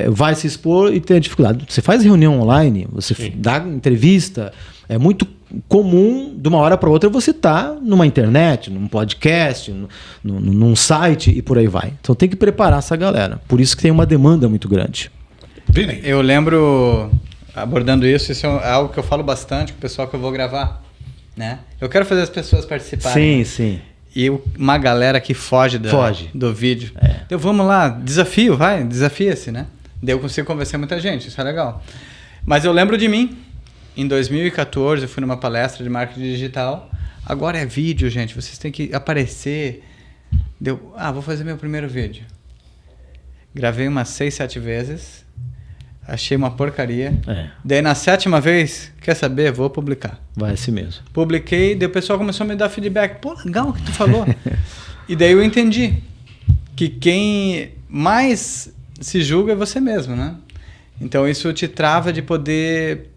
vai se expor e tenha dificuldade. Você faz reunião online, você dá entrevista, é muito comum, de uma hora para outra, você tá numa internet, num podcast, num site e por aí vai. Então tem que preparar essa galera. Por isso que tem uma demanda muito grande. Eu lembro... Abordando isso é algo que eu falo bastante com o pessoal que eu vou gravar, né? Eu quero fazer as pessoas participarem. Sim. E uma galera que foge do vídeo. Então vamos lá, desafia-se, né? Daí eu consigo convencer muita gente, isso é legal. Mas eu lembro de mim, em 2014 eu fui numa palestra de marketing digital. Agora é vídeo, gente, vocês têm que aparecer. Vou fazer meu primeiro vídeo. Gravei umas 6, 7 vezes. Achei uma porcaria. Daí na 7ª vez, quer saber? Vou publicar. Vai assim mesmo. Publiquei, daí o pessoal começou a me dar feedback. Pô, legal o que tu falou. E daí eu entendi que quem mais se julga é você mesmo, né? Então isso te trava de poder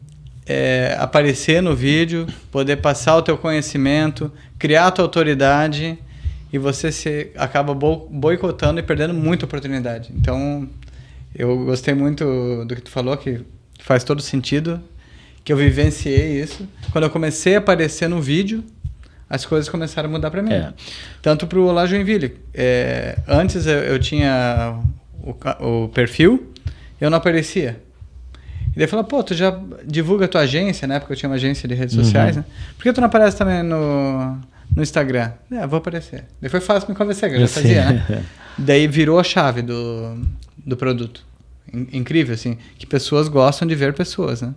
aparecer no vídeo, poder passar o teu conhecimento, criar a tua autoridade, e você acaba boicotando e perdendo muita oportunidade. Então, eu gostei muito do que tu falou, que faz todo sentido, que eu vivenciei isso. Quando eu comecei a aparecer no vídeo, as coisas começaram a mudar para mim. Tanto para o Olá Joinville. Antes eu tinha o perfil, eu não aparecia. E daí falou, pô, tu já divulga a tua agência, né? Porque eu tinha uma agência de redes sociais, né? Por que tu não aparece também no Instagram? Vou aparecer. Daí foi fácil me convencer, que eu já fazia, né? Daí virou a chave do produto. Incrível, assim, que pessoas gostam de ver pessoas, né?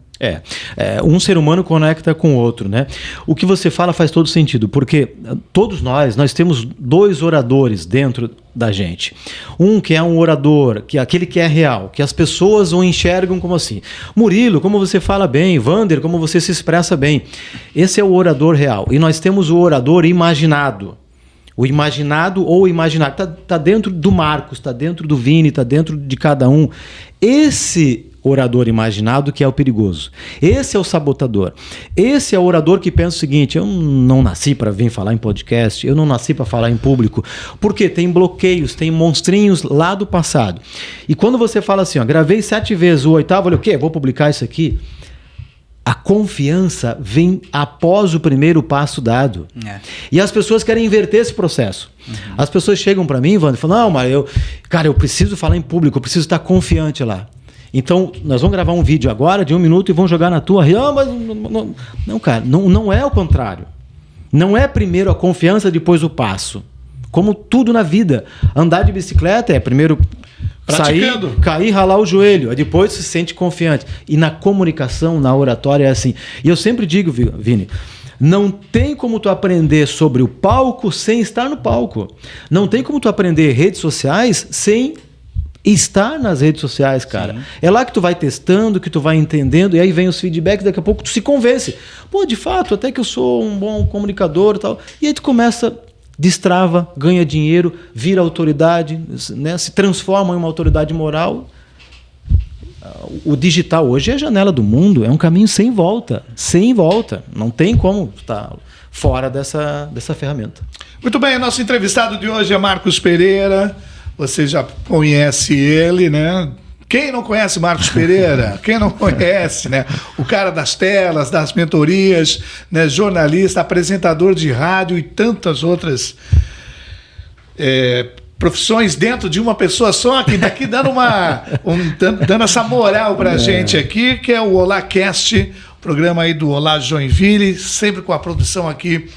Um ser humano conecta com o outro, né? O que você fala faz todo sentido, porque todos nós temos 2 oradores dentro da gente. Um que é um orador, que é aquele que é real, que as pessoas o enxergam como assim. Murilo, como você fala bem. Vander, como você se expressa bem. Esse é o orador real. E nós temos o orador imaginado. O imaginado ou o imaginário está dentro do Marcos, está dentro do Vini, está dentro de cada um. Esse orador imaginado que é o perigoso. Esse é o sabotador. Esse é o orador que pensa o seguinte: eu não nasci para vir falar em podcast, eu não nasci para falar em público, porque tem bloqueios, tem monstrinhos lá do passado. E quando você fala assim, gravei 7 vezes, o 8º, olha o quê? Vou publicar isso aqui. A confiança vem após o primeiro passo dado. E as pessoas querem inverter esse processo. As pessoas chegam para mim, Wander, e falam, não, mas eu preciso falar em público, eu preciso estar confiante lá. Então, nós vamos gravar um vídeo agora de 1 minuto e vão jogar na tua. Mas não, cara, não é o contrário. Não é primeiro a confiança, depois o passo. Como tudo na vida. Andar de bicicleta é primeiro sair, cair, ralar o joelho. Aí depois se sente confiante. E na comunicação, na oratória é assim. E eu sempre digo, Vini, não tem como tu aprender sobre o palco sem estar no palco. Não tem como tu aprender redes sociais sem estar nas redes sociais, cara. Sim. É lá que tu vai testando, que tu vai entendendo, e aí vem os feedbacks, daqui a pouco tu se convence. Pô, de fato, até que eu sou um bom comunicador e tal. E aí tu começa, destrava, ganha dinheiro, vira autoridade, né? Se transforma em uma autoridade moral. O digital hoje é a janela do mundo, é um caminho sem volta. Sem volta. Não tem como estar fora dessa ferramenta. Muito bem, nosso entrevistado de hoje é Marcos Pereira. Você já conhece ele, né? Quem não conhece Marcos Pereira? Quem não conhece, né? O cara das telas, das mentorias, né? Jornalista, apresentador de rádio e tantas outras profissões dentro de uma pessoa só, que daqui dando dando essa moral pra gente aqui, que é o OláCast, programa aí do Olá Joinville, sempre com a produção aqui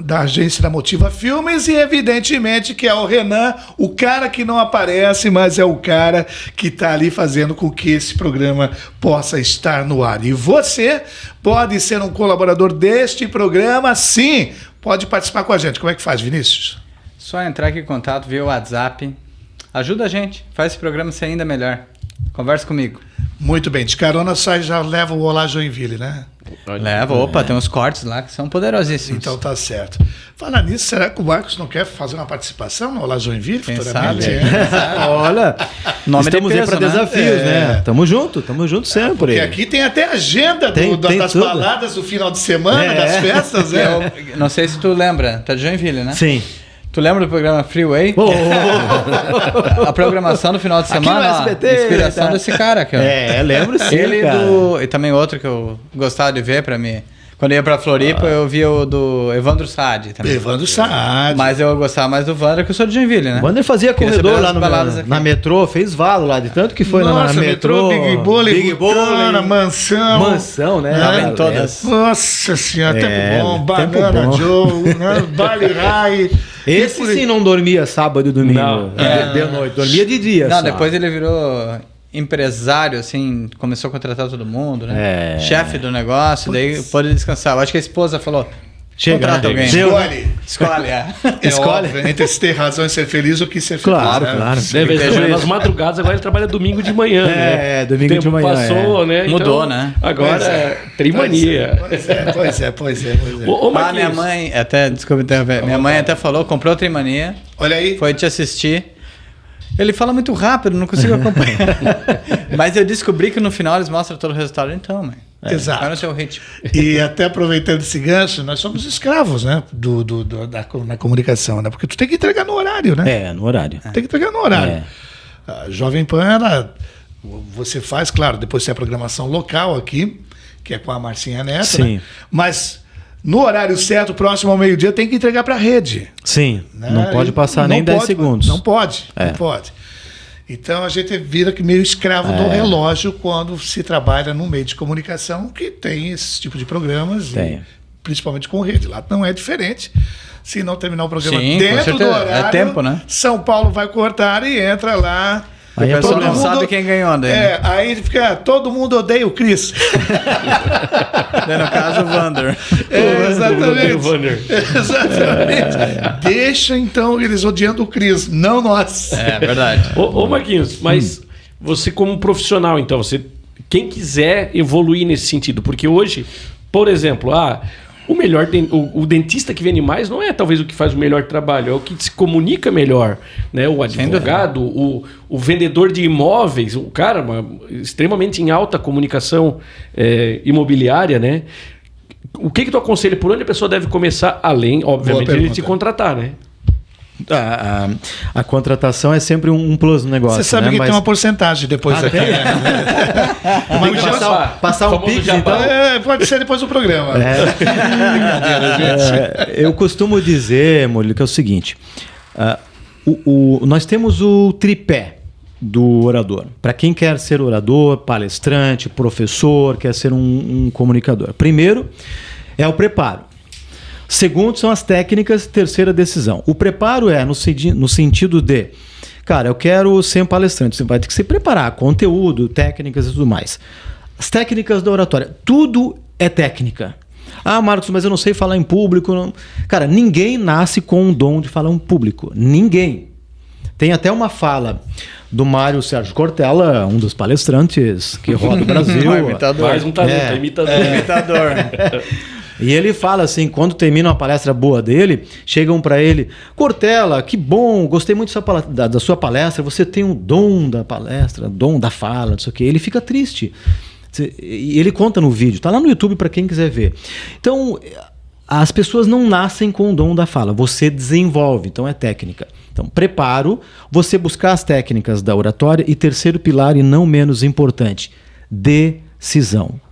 da agência da Motiva Filmes, e evidentemente que é o Renan, o cara que não aparece, mas é o cara que está ali fazendo com que esse programa possa estar no ar. E você pode ser um colaborador deste programa, sim, pode participar com a gente. Como é que faz, Vinícius? Só entrar aqui em contato via WhatsApp. Ajuda a gente, faz esse programa ser ainda melhor. Conversa comigo. Muito bem, de carona só já leva o Olá Joinville, né? Leva, tem uns cortes lá que são poderosíssimos. Então tá certo. Falar nisso, será que o Marcos não quer fazer uma participação no Olá Joinville futuramente? Olha, estamos aí para desafios, né? Tamo junto sempre. Porque aqui tem até agenda das baladas do final de semana, das festas, né? Eu não sei se tu lembra, tá de Joinville, né? Sim. Tu lembra do programa Freeway? A programação do final de semana, aqui no SBT, inspiração desse cara aqui, ó. Lembro sim, ele cara. E também outro que eu gostava de ver pra mim. Quando eu ia pra Floripa, eu via o do Evandro Saad também. Evandro Saad. Mas eu gostava mais do Wander, que eu sou de Joinville, né? O Wander fazia corredor lá na metrô, fez valo lá, de tanto que foi na metrô. Big Bowling, Mansão, né? Tava em todas. Nossa senhora, tempo bom. Banana Joe, né? Bali Rai. Esse sim não dormia sábado e domingo. De noite, dormia de dia. Não, depois ele virou empresário, assim, começou a contratar todo mundo, né? Chefe do negócio, daí pôde descansar. Eu acho que a esposa falou: chega, contrata alguém. Escolhe. Escolhe. Óbvio, entre ter razão e ser feliz, o que ser feliz. Claro. Nas madrugadas, agora ele trabalha domingo de manhã, né? Domingo de manhã. Passou, né? Mudou, então, né? Agora trimania. Pois é. Minha mãe, desculpa interromper, minha mãe até falou, comprou Trimania. Olha aí. Foi te assistir. Ele fala muito rápido, não consigo acompanhar. Mas eu descobri que no final eles mostram todo o resultado. Então, mãe, Exato. Vai no seu ritmo. E até aproveitando esse gancho, nós somos escravos, né? Na comunicação, né? Porque tu tem que entregar no horário, né? No horário. Tem que entregar no horário. A Jovem Pan, você faz, claro, depois tem a programação local aqui, que é com a Marcinha Neto, Sim. né? Mas no horário certo, próximo ao meio-dia, tem que entregar para a rede. Sim, Né? não pode passar nem 10 segundos. Não pode. Então a gente vira que meio escravo do relógio quando se trabalha num meio de comunicação que tem esse tipo de programas, e principalmente com rede. Lá não é diferente. Se não terminar o programa dentro do horário, é tempo, né? São Paulo vai cortar e entra lá. Aí o pessoal não sabe quem ganhou daí. Aí fica, todo mundo odeia o Cris. No caso, o Vander. Exatamente. Exatamente. Deixa então eles odiando o Cris, não nós. É verdade. Ô Marquinhos, mas você como profissional, então, quem quiser evoluir nesse sentido, porque hoje, por exemplo, o dentista que vende mais não é talvez o que faz o melhor trabalho, é o que se comunica melhor, né? O advogado, o vendedor de imóveis, o cara extremamente em alta comunicação imobiliária, né? O que tu aconselha? Por onde a pessoa deve começar, além, obviamente, de te contratar, né? A contratação é sempre um plus no negócio. Você sabe que tem uma porcentagem depois aqui. Passar um pix, então. Pode ser depois do programa. Eu costumo dizer, Murilo, que é o seguinte: nós temos o tripé do orador. Para quem quer ser orador, palestrante, professor, quer ser um comunicador. Primeiro é o preparo. Segundo são as técnicas, terceira decisão. O preparo é no sentido de, cara, eu quero ser um palestrante, você vai ter que se preparar, conteúdo, técnicas e tudo mais. As técnicas da oratória, tudo é técnica. Marcos, mas eu não sei falar em público. Não. Cara, ninguém nasce com o dom de falar em público. Ninguém. Tem até uma fala do Mário Sérgio Cortella, um dos palestrantes que roda o Brasil. Mais um talento, imitador. E ele fala assim, quando termina uma palestra boa dele, chegam para ele, Cortella, que bom, gostei muito da sua palestra, você tem um dom da palestra, dom da fala, não sei o quê. Ele fica triste. E ele conta no vídeo, tá lá no YouTube para quem quiser ver. Então, as pessoas não nascem com o dom da fala, você desenvolve, então é técnica. Então, preparo, você buscar as técnicas da oratória e terceiro pilar, e não menos importante, decisão.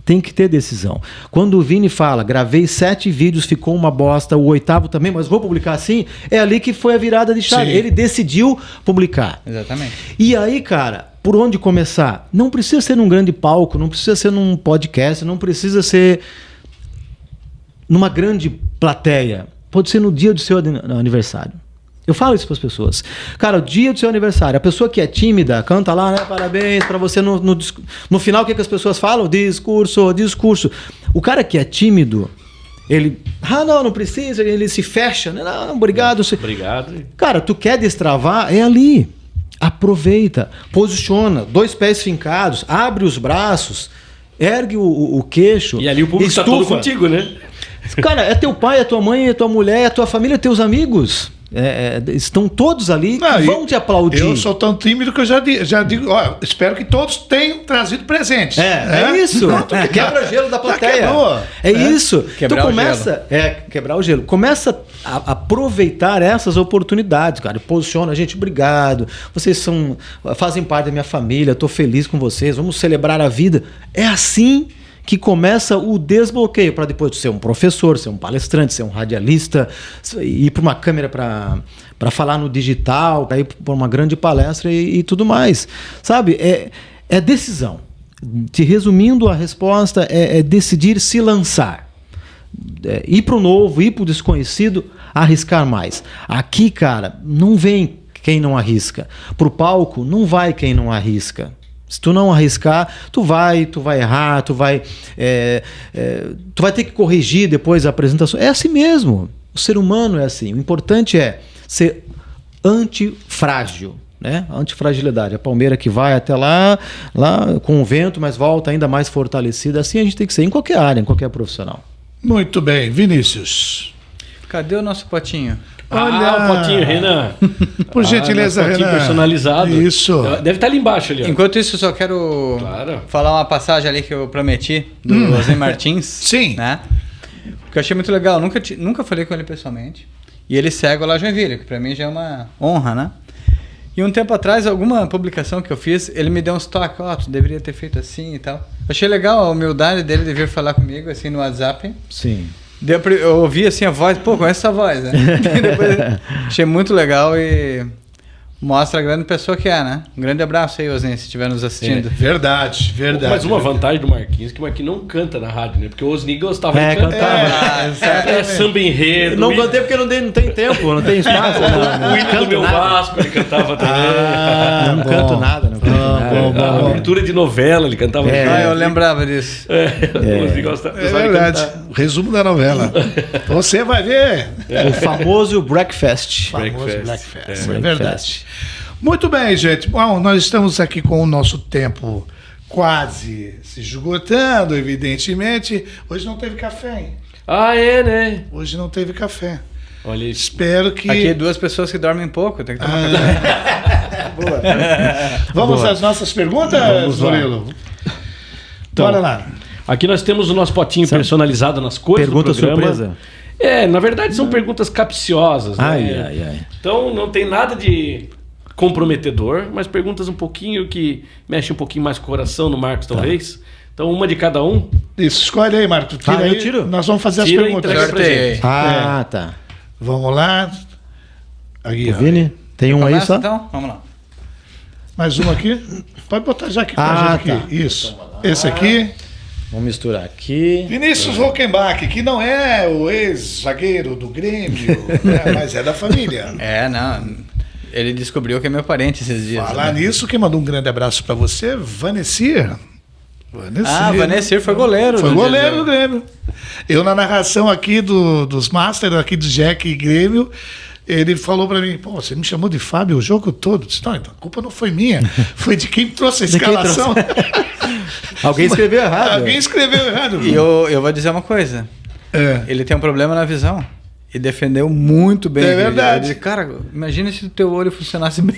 Tem que ter decisão. Quando o Vini fala, gravei 7 vídeos, ficou uma bosta, o 8º também, mas vou publicar assim, é ali que foi a virada de chave. Sim. Ele decidiu publicar. Exatamente. E aí, cara, por onde começar? Não precisa ser num grande palco, não precisa ser num podcast, não precisa ser numa grande plateia. Pode ser no dia do seu aniversário. Eu falo isso para as pessoas. Cara, o dia do seu aniversário, a pessoa que é tímida, canta lá, né? Parabéns para você. No final, o que as pessoas falam? Discurso. O cara que é tímido, ele... não precisa. Ele se fecha. Não, obrigado. Obrigado. Cara, tu quer destravar? É ali. Aproveita. Posiciona. 2 pés fincados. Abre os braços. Ergue o queixo. E ali o público está todo contigo, né? Cara, é teu pai, é tua mãe, é tua mulher, é tua família, é teus amigos. Estão todos ali que vão te aplaudir. Eu sou tão tímido que eu já digo, espero que todos tenham trazido presentes. É isso. Quebra o gelo da plateia. Isso. Quebrar então começa quebrar o gelo. Começa a aproveitar essas oportunidades, cara. Posiciona, gente, obrigado. Vocês fazem parte da minha família, estou feliz com vocês, vamos celebrar a vida. É assim que começa o desbloqueio para depois de ser um professor, ser um palestrante, ser um radialista, ir para uma câmera para falar no digital, para ir para uma grande palestra e tudo mais. Sabe? É decisão. Te resumindo, a resposta é decidir se lançar. Ir para o novo, ir para o desconhecido, arriscar mais. Aqui, cara, não vem quem não arrisca. Para o palco, não vai quem não arrisca. Se tu não arriscar, tu vai errar, tu vai ter que corrigir depois a apresentação. É assim mesmo. O ser humano é assim. O importante é ser antifrágil, né? Antifragilidade. A palmeira que vai até lá com o vento, mas volta ainda mais fortalecida. Assim a gente tem que ser em qualquer área, em qualquer profissional. Muito bem. Vinícius. Cadê o nosso potinho? Olha! O potinho, Renan. Por gentileza, nosso potinho Renan. personalizado. Isso. Deve estar ali embaixo, ali. Ó. Enquanto isso, eu só quero falar uma passagem ali que eu prometi, do José Martins. Sim. Né? Que eu achei muito legal. Nunca falei com ele pessoalmente. E ele segue o Olá Joinville, que pra mim já é uma honra, né? E um tempo atrás, alguma publicação que eu fiz, ele me deu uns toques, tu deveria ter feito assim e tal. Achei legal a humildade dele de vir falar comigo, assim, no WhatsApp. Sim. Eu ouvi, assim, a voz, conhece essa voz, né? Depois, achei muito legal e mostra a grande pessoa que é, né? Um grande abraço aí, Osni, se estiver nos assistindo. Verdade. Mas uma vantagem do Marquinhos, que o Marquinhos não canta na rádio, né? Porque o Osni gostava de cantar. Cantava. Samba enredo. Não cantei porque não tem tempo, não tem espaço. O hino do meu Vasco, ele cantava também. Não canto nada, não canto nada. A abertura de novela, ele cantava. Eu lembrava disso. O Osni gostava É verdade. Resumo da novela. Você vai ver. O famoso Breakfast. Blackfest. É verdade. Muito bem, gente. Bom, nós estamos aqui com o nosso tempo quase se esgotando, evidentemente. Hoje não teve café, hein? Né? Hoje não teve café. Olha isso. Espero que... Aqui 2 pessoas que dormem pouco, tem que tomar café. Boa. Vamos às nossas perguntas, Murilo? Então, Bora lá. Aqui nós temos o nosso potinho personalizado nas cores Pergunta do programa. surpresa. Na verdade são perguntas capciosas, né? Ai. Então não tem nada de comprometedor, mas perguntas um pouquinho que mexem um pouquinho mais com o coração no Marcos, talvez. Então uma de cada um. Isso, escolhe aí, Marco. Tira aí. Eu tiro? Nós vamos fazer Tira as e perguntas. entrega pra gente. Tá. Vamos lá. Aqui, O Vini, tem um aí Começa, só? então? Vamos lá. Mais uma aqui. Pode botar já aqui com a gente aqui. Isso. Esse aqui. Vamos misturar aqui. Vinícius Rockenbach, que não é o ex-zagueiro do Grêmio, né, mas é da família. Não. Ele descobriu que é meu parente esses dias. Falar nisso, quem mandou um grande abraço pra você, Vanessir. Vanessir foi goleiro. Foi no goleiro dia do Grêmio. Eu, na narração aqui dos Masters, aqui do Jack e Grêmio, ele falou pra mim, você me chamou de Fábio o jogo todo. Eu disse, não, então, a culpa não foi minha, foi de quem trouxe a escalação. Alguém escreveu errado. Alguém escreveu errado. E eu vou dizer uma coisa. Ele tem um problema na visão. E defendeu muito bem. É verdade. Eu disse, cara, imagina se o teu olho funcionasse bem.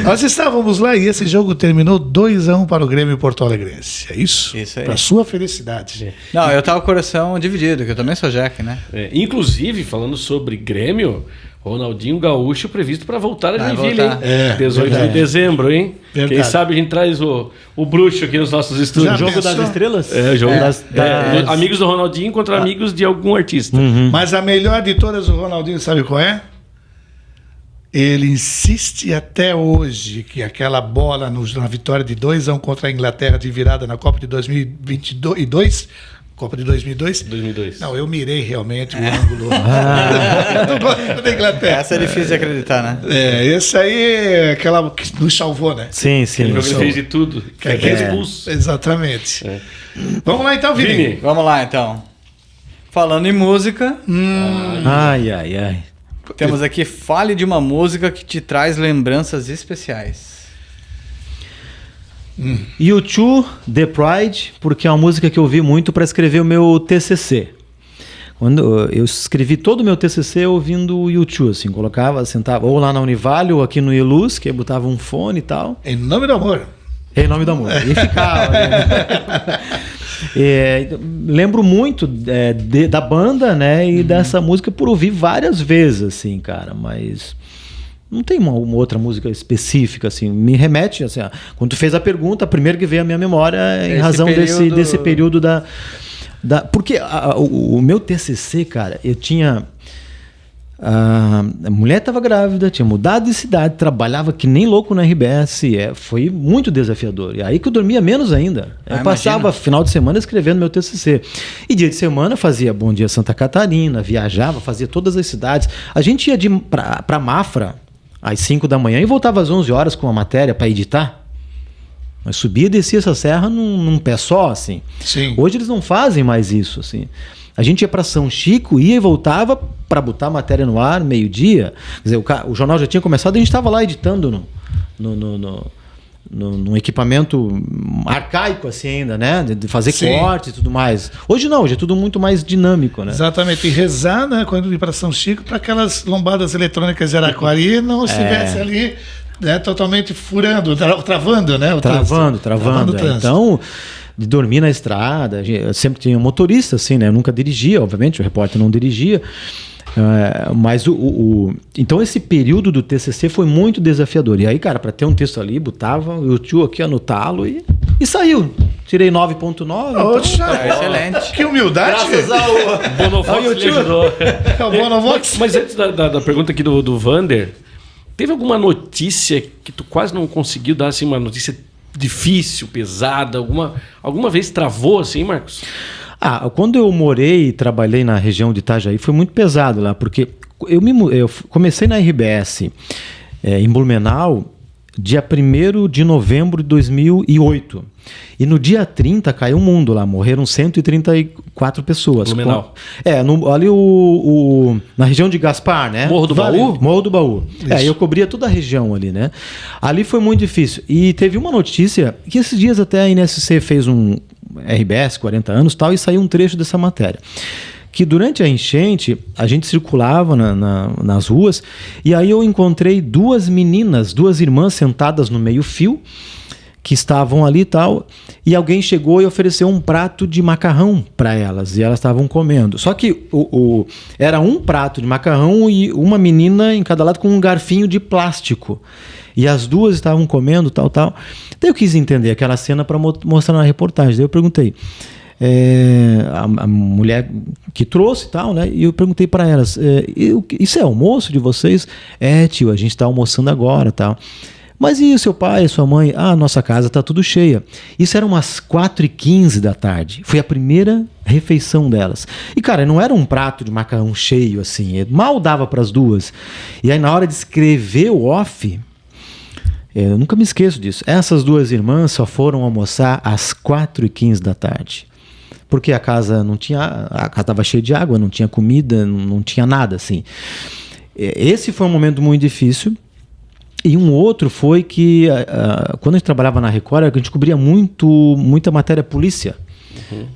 Nós estávamos lá e esse jogo terminou 2-1 para o Grêmio Porto Alegrense. É isso? Isso aí. Para sua felicidade. Não, eu tava com o coração dividido, que eu também sou Jack, né? Inclusive, falando sobre Grêmio, Ronaldinho Gaúcho previsto para voltar a Joinville, hein? 18 de dezembro, hein? Verdade. Quem sabe a gente traz o bruxo aqui nos nossos estúdios. Já Jogo pensou? das Estrelas? Jogo das... amigos do Ronaldinho contra amigos de algum artista. Mas a melhor de todas, o Ronaldinho, sabe qual é? Ele insiste até hoje que aquela bola na vitória de 2-1 contra a Inglaterra de virada na Copa de 2022, Copa de 2002. Não, eu mirei realmente o ângulo do goleiro da Inglaterra. Essa é difícil de acreditar, né? Esse aí é aquela que nos salvou, né? Sim. Ele fez de tudo. Que é expulso. Exatamente. Vamos lá então, Vini. Vamos lá, então. Falando em música, Ai. temos aqui Fale de uma música que te traz lembranças especiais. U2, The Pride, porque é uma música que eu ouvi muito para escrever o meu TCC. Quando eu escrevi todo o meu TCC ouvindo o U2, assim, sentava ou lá na Univale ou aqui no Ilus, que aí botava um fone e tal. Em nome do amor. Em nome do amor. E ficava. Lembro muito da banda, né, e dessa música por ouvir várias vezes, assim, cara, mas não tem uma outra música específica, assim, me remete, assim, quando tu fez a pergunta, a primeira que veio à minha memória em razão desse período porque o meu TCC, cara, eu tinha... A mulher estava grávida, tinha mudado de cidade, trabalhava que nem louco na RBS, foi muito desafiador. E aí que eu dormia menos ainda. Eu passava final de semana escrevendo meu TCC. E dia de semana fazia Bom Dia Santa Catarina, viajava, fazia todas as cidades. A gente ia para Mafra às 5 da manhã e voltava às 11 horas com a matéria para editar. Mas subia e descia essa serra num pé só, assim. Sim. Hoje eles não fazem mais isso, assim. A gente ia para São Chico, ia e voltava para botar a matéria no ar, meio-dia. Quer dizer, o jornal já tinha começado e a gente estava lá editando num equipamento arcaico assim ainda, né? De fazer Sim. corte e tudo mais. Hoje não, hoje é tudo muito mais dinâmico, né? Exatamente. E rezar, né, quando ir para São Chico, para aquelas lombadas eletrônicas de Araquari não estivesse ali, né, totalmente furando, travando, né? Travando. o trânsito. Então, de dormir na estrada, eu sempre tinha um motorista, assim, né? Eu nunca dirigia, obviamente, o repórter não dirigia. Mas então esse período do TCC foi muito desafiador. E aí, cara, para ter um texto ali, botava o tio aqui anotá-lo e saiu. Tirei 9.9. Oxa, excelente. Que humildade. Graças ao Bonovox lhe ajudou. É o Bonovox. Mas antes da pergunta aqui do Vander, teve alguma notícia que tu quase não conseguiu dar, assim, uma notícia difícil, pesada? Alguma vez travou assim, Marcos? Quando eu morei e trabalhei na região de Itajaí, foi muito pesado lá, porque eu comecei na RBS em Blumenau dia 1º de novembro de 2008. E no dia 30 caiu o mundo lá, morreram 134 pessoas. Blumenau. Ali na região de Gaspar, né? Morro do Baú? Morro do Baú. Isso. Eu cobria toda a região ali, né? Ali foi muito difícil. E teve uma notícia que esses dias até a INSC fez um RBS, 40 anos e tal, e saiu um trecho dessa matéria. Que durante a enchente, a gente circulava nas ruas, e aí eu encontrei duas irmãs sentadas no meio-fio, que estavam ali e tal, e alguém chegou e ofereceu um prato de macarrão para elas, e elas estavam comendo. Só que era um prato de macarrão e uma menina em cada lado com um garfinho de plástico. E as duas estavam comendo, tal. Daí eu quis entender aquela cena para mostrar na reportagem. Daí eu perguntei, a mulher que trouxe e tal, né? E eu perguntei para elas, isso é almoço de vocês? Tio, a gente está almoçando agora, tal. Mas e o seu pai, a sua mãe? Nossa casa tá tudo cheia. Isso era umas 4h15 da tarde. Foi a primeira refeição delas. E, cara, não era um prato de macarrão cheio, assim. Mal dava para as duas. E aí, na hora de escrever o off, eu nunca me esqueço disso. Essas duas irmãs só foram almoçar às 4h15 da tarde. Porque a casa estava cheia de água, não tinha comida, não tinha nada, assim. Esse foi um momento muito difícil. E um outro foi que, quando a gente trabalhava na Record, a gente cobria muita matéria polícia. Uhum.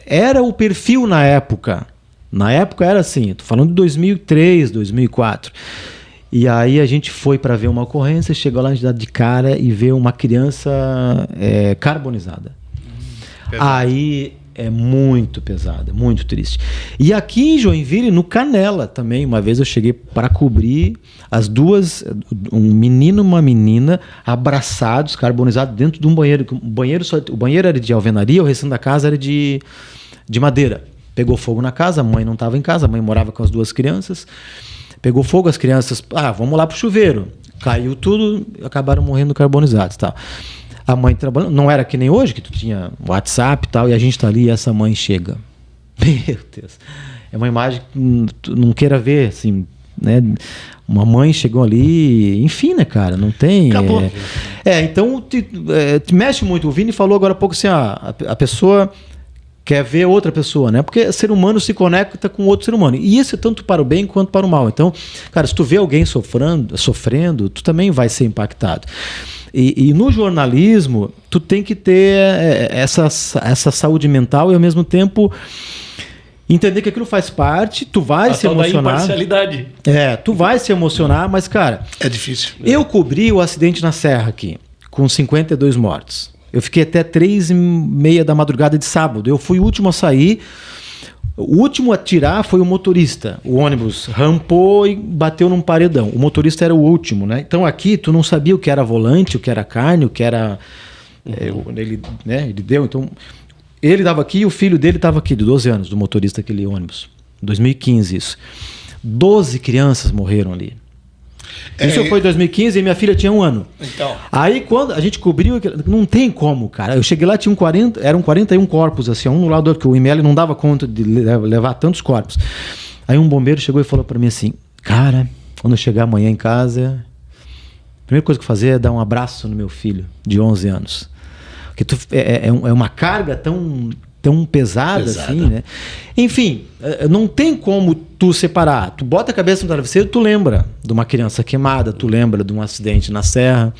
Era o perfil na época. Na época era assim, tô falando de 2003, 2004. E aí a gente foi para ver uma ocorrência, chegou lá, a gente dá de cara e vê uma criança carbonizada. Aí é muito pesada, muito triste. E aqui em Joinville, no Canela também, uma vez eu cheguei para cobrir as duas, um menino e uma menina, abraçados, carbonizados dentro de um banheiro. O banheiro era de alvenaria, o restante da casa era de madeira. Pegou fogo na casa, a mãe não estava em casa, a mãe morava com as duas crianças. Pegou fogo, as crianças, vamos lá pro chuveiro. Caiu tudo, acabaram morrendo carbonizados, tá? A mãe trabalhando, não era que nem hoje, que tu tinha WhatsApp e tal, e a gente tá ali e essa mãe chega. Meu Deus. É uma imagem que tu não queira ver, assim, né? Uma mãe chegou ali, enfim, né, cara? Não tem... Acabou. Então te mexe muito. O Vini falou agora há pouco assim, a pessoa quer ver outra pessoa, né? Porque ser humano se conecta com outro ser humano. E isso é tanto para o bem quanto para o mal. Então, cara, se tu vê alguém sofrendo, tu também vai ser impactado. E no jornalismo, tu tem que ter essa saúde mental e, ao mesmo tempo, entender que aquilo faz parte, tu vai se emocionar. Da imparcialidade. Tu vai se emocionar, mas, cara... É difícil. Eu cobri o acidente na Serra aqui, com 52 mortos. Eu fiquei até 3h30 da madrugada de sábado. Eu fui o último a sair. O último a tirar foi o motorista. O ônibus rampou e bateu num paredão. O motorista era o último, né? Então aqui tu não sabia o que era volante, o que era carne, o que era... Ele deu, então... Ele estava aqui e o filho dele estava aqui, de 12 anos, do motorista daquele ônibus. 2015 isso. 12 crianças morreram ali. Isso foi em 2015 e minha filha tinha 1 ano. Então. Aí quando a gente cobriu, não tem como, cara. Eu cheguei lá, eram 41 corpos, assim, um no lado do outro, que o IML não dava conta de levar tantos corpos. Aí um bombeiro chegou e falou para mim assim, cara, quando eu chegar amanhã em casa, a primeira coisa que eu fazer é dar um abraço no meu filho, de 11 anos. Porque é uma carga tão tão pesada assim, né? Enfim, não tem como tu separar. Tu bota a cabeça no travesseiro, tu lembra de uma criança queimada, tu lembra de um acidente na serra.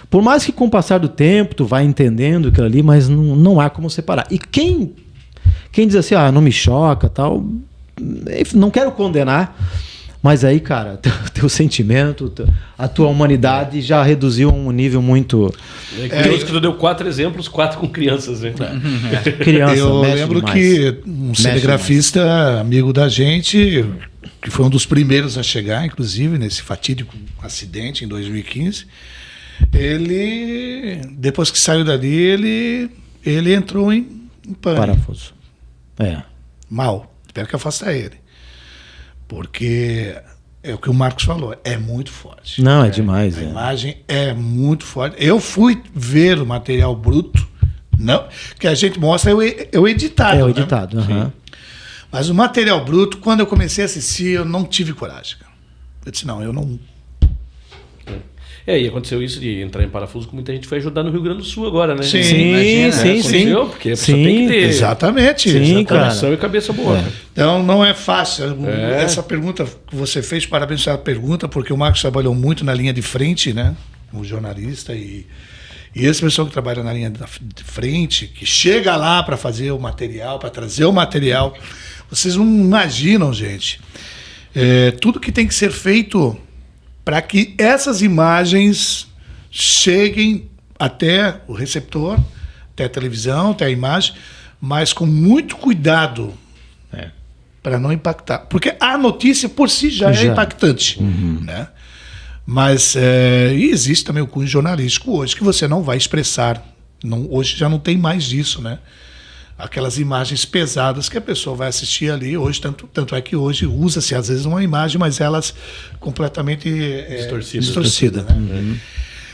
Por mais que com o passar do tempo tu vai entendendo aquilo ali, mas não há como separar. E quem diz assim, não me choca, tal, não quero condenar, mas aí, cara, teu sentimento, a tua humanidade já reduziu a um nível muito... Curioso que tu deu 4 exemplos, 4 com crianças, né? Criança, eu mexe lembro demais. que um cinegrafista amigo da gente, que foi um dos primeiros a chegar, inclusive, nesse fatídico acidente em 2015, ele, depois que saiu dali, ele entrou em pânico. Parafuso. Mal. Espero que afasta ele. Porque é o que o Marcos falou, é muito forte. Não, é demais. A imagem é muito forte. Eu fui ver o material bruto, não, que a gente mostra é o editado. É o né? editado, aham. Mas o material bruto, quando eu comecei a assistir, eu não tive coragem. Cara. Eu disse, não, eu não... E aconteceu isso de entrar em parafuso, que muita gente foi ajudar no Rio Grande do Sul agora, né? Sim, imagina, sim. Aconteceu, porque a pessoa tem que ter Exatamente. Sim, cara. coração e cabeça boa. Então não é fácil. Essa pergunta que você fez, parabéns pela pergunta, porque o Marcos trabalhou muito na linha de frente, né? Como jornalista e esse pessoal que trabalha na linha de frente, que chega lá para fazer o material, para trazer o material, vocês não imaginam, gente. Tudo que tem que ser feito para que essas imagens cheguem até o receptor, até a televisão, até a imagem, mas com muito cuidado para não impactar. Porque a notícia por si já é impactante. Né? Mas e existe também o cunho jornalístico hoje, que você não vai expressar. Hoje já não tem mais disso, né? Aquelas imagens pesadas que a pessoa vai assistir ali hoje, tanto é que hoje usa-se às vezes uma imagem, mas elas completamente distorcida, né?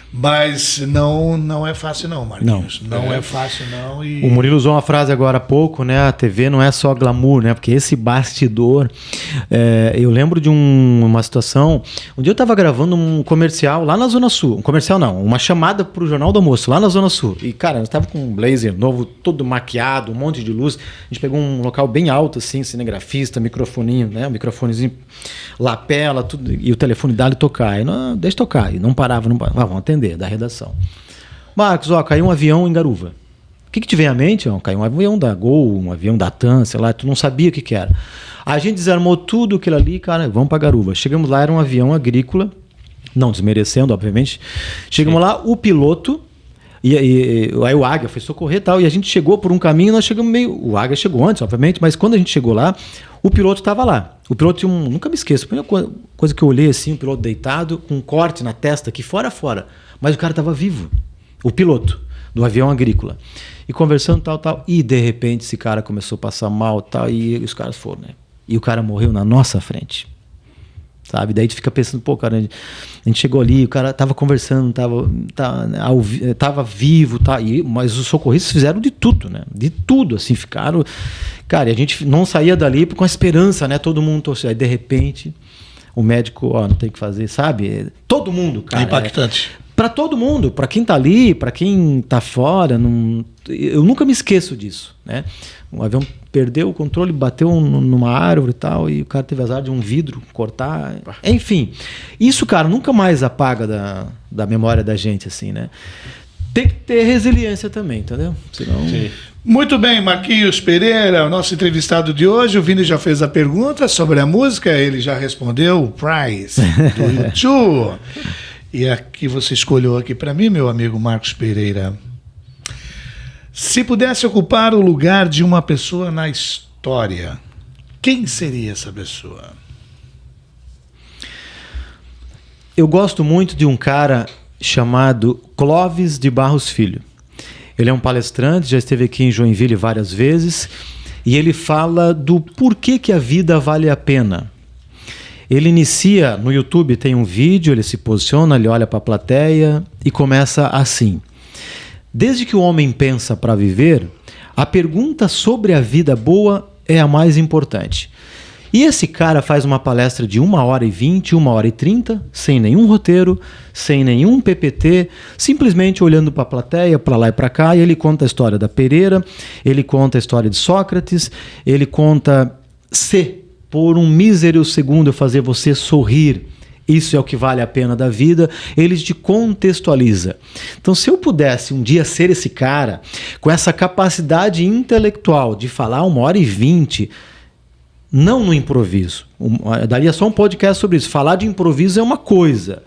Mas não é fácil não, Marquinhos. Não é fácil não. E... O Murilo usou uma frase agora há pouco, né? A TV não é só glamour, né? Porque esse bastidor... eu lembro de uma situação... Um dia eu estava gravando um comercial lá na Zona Sul. Um comercial não, uma chamada para o Jornal do Almoço, lá na Zona Sul. E, cara, eu estava com um blazer novo, todo maquiado, um monte de luz. A gente pegou um local bem alto, assim, cinegrafista, microfoninho, né? Um microfonezinho, lapela, tudo. E o telefone dali tocar. Deixa tocar. E não parava. Vamos atender, da redação. Marcos, caiu um avião em Garuva. O que te vem à mente? Caiu um avião da Gol, um avião da TAM, sei lá, tu não sabia o que era. A gente desarmou tudo aquilo ali, cara, vamos para Garuva. Chegamos lá, era um avião agrícola, não desmerecendo, obviamente. Chegamos lá, o piloto, aí o Águia foi socorrer e tal, e a gente chegou por um caminho, nós chegamos o Águia chegou antes, obviamente, mas quando a gente chegou lá, o piloto estava lá. O piloto tinha nunca me esqueço, a primeira coisa que eu olhei assim, o piloto deitado, com um corte na testa aqui, fora, mas o cara estava vivo, o piloto do avião agrícola. E conversando, tal, e de repente esse cara começou a passar mal, tal, e os caras foram, né? E o cara morreu na nossa frente, sabe? Daí tu fica pensando, cara, a gente chegou ali, o cara tava conversando, tava vivo, mas os socorristas fizeram de tudo, né? De tudo, assim, ficaram... Cara, e a gente não saía dali com a esperança, né? Todo mundo torcia. Aí, de repente, o médico, não tem o que fazer, sabe? Todo mundo, cara. É impactante. Para todo mundo, para quem tá ali, para quem tá fora, eu nunca me esqueço disso, né? O avião perdeu o controle, bateu numa árvore e tal, e o cara teve azar de um vidro cortar. Enfim, isso, cara, nunca mais apaga da memória da gente, assim, né? Tem que ter resiliência também, entendeu? Senão... Sim. Muito bem, Marquinhos Pereira, o nosso entrevistado de hoje. O Vini já fez a pergunta sobre a música, ele já respondeu, o Price, do YouTube. E aqui você escolheu aqui para mim, meu amigo Marcos Pereira. Se pudesse ocupar o lugar de uma pessoa na história, quem seria essa pessoa? Eu gosto muito de um cara chamado Clóvis de Barros Filho. Ele é um palestrante, já esteve aqui em Joinville várias vezes, e ele fala do porquê que a vida vale a pena. Ele inicia, no YouTube tem um vídeo, ele se posiciona, ele olha para a plateia e começa assim. Desde que o homem pensa para viver, a pergunta sobre a vida boa é a mais importante. E esse cara faz uma palestra de 1h20, 1h30, sem nenhum roteiro, sem nenhum PPT, simplesmente olhando para a plateia, para lá e para cá, e ele conta a história da pereira, ele conta a história de Sócrates, ele conta se por um mísero segundo eu fazer você sorrir, isso é o que vale a pena da vida, ele te contextualiza. Então, se eu pudesse um dia ser esse cara, com essa capacidade intelectual de falar 1h20, não no improviso. Daria só um podcast sobre isso. Falar de improviso é uma coisa.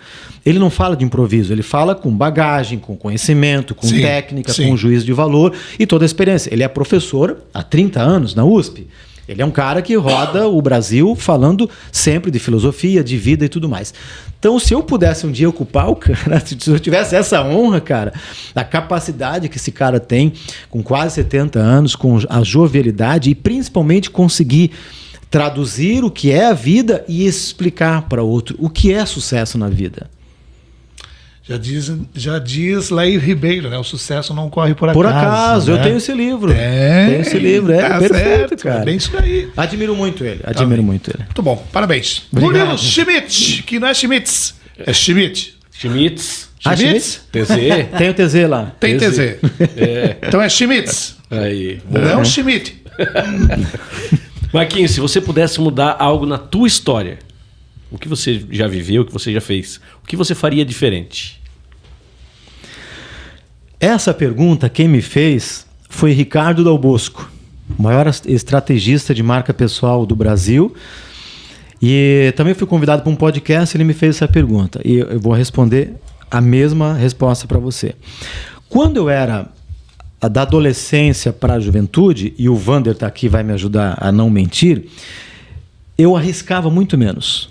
Ele não fala de improviso, ele fala com bagagem, com conhecimento, com técnica, com juízo de valor e toda a experiência. Ele é professor há 30 anos na USP. Ele é um cara que roda o Brasil falando sempre de filosofia, de vida e tudo mais. Então, se eu pudesse um dia ocupar o cara, se eu tivesse essa honra, cara, a capacidade que esse cara tem, com quase 70 anos, com a jovialidade e principalmente conseguir traduzir o que é a vida e explicar para outro o que é sucesso na vida. Já diz Lair Ribeiro, né? O sucesso não corre por acaso. Por acaso, né? Eu tenho esse livro. Tenho esse livro, tá perfeito, certo, cara. É bem isso aí. Admiro muito ele, Muito bom, parabéns. Obrigado. Murilo Schmidt, que não é Schmitz, é Schmidt. Schmitz. Schmitz? TZ. Tem o TZ lá. Tem TZ. É. Então é Schmitz. Aí. Não Schmidt. Marquinhos, se você pudesse mudar algo na tua história, o que você já viveu, o que você já fez, o que você faria diferente? Essa pergunta quem me fez foi Ricardo Dal Bosco, o maior estrategista de marca pessoal do Brasil. E também fui convidado para um podcast e ele me fez essa pergunta. E eu vou responder a mesma resposta para você. Quando eu era da adolescência para a juventude, e o Vander está aqui, vai me ajudar a não mentir, eu arriscava muito menos.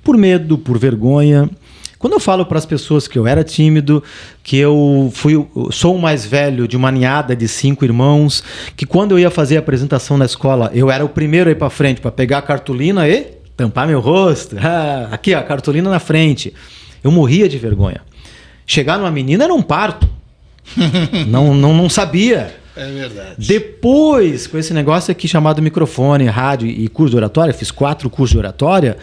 Por medo, por vergonha. Quando eu falo para as pessoas que eu era tímido, que eu sou o mais velho de uma ninhada de 5 irmãos, que quando eu ia fazer a apresentação na escola, eu era o primeiro a ir para frente para pegar a cartolina e tampar meu rosto. Aqui, a cartolina na frente. Eu morria de vergonha. Chegar numa menina era um parto. não sabia. É verdade. Depois, com esse negócio aqui chamado microfone, rádio e curso de oratória, fiz 4 cursos de oratória,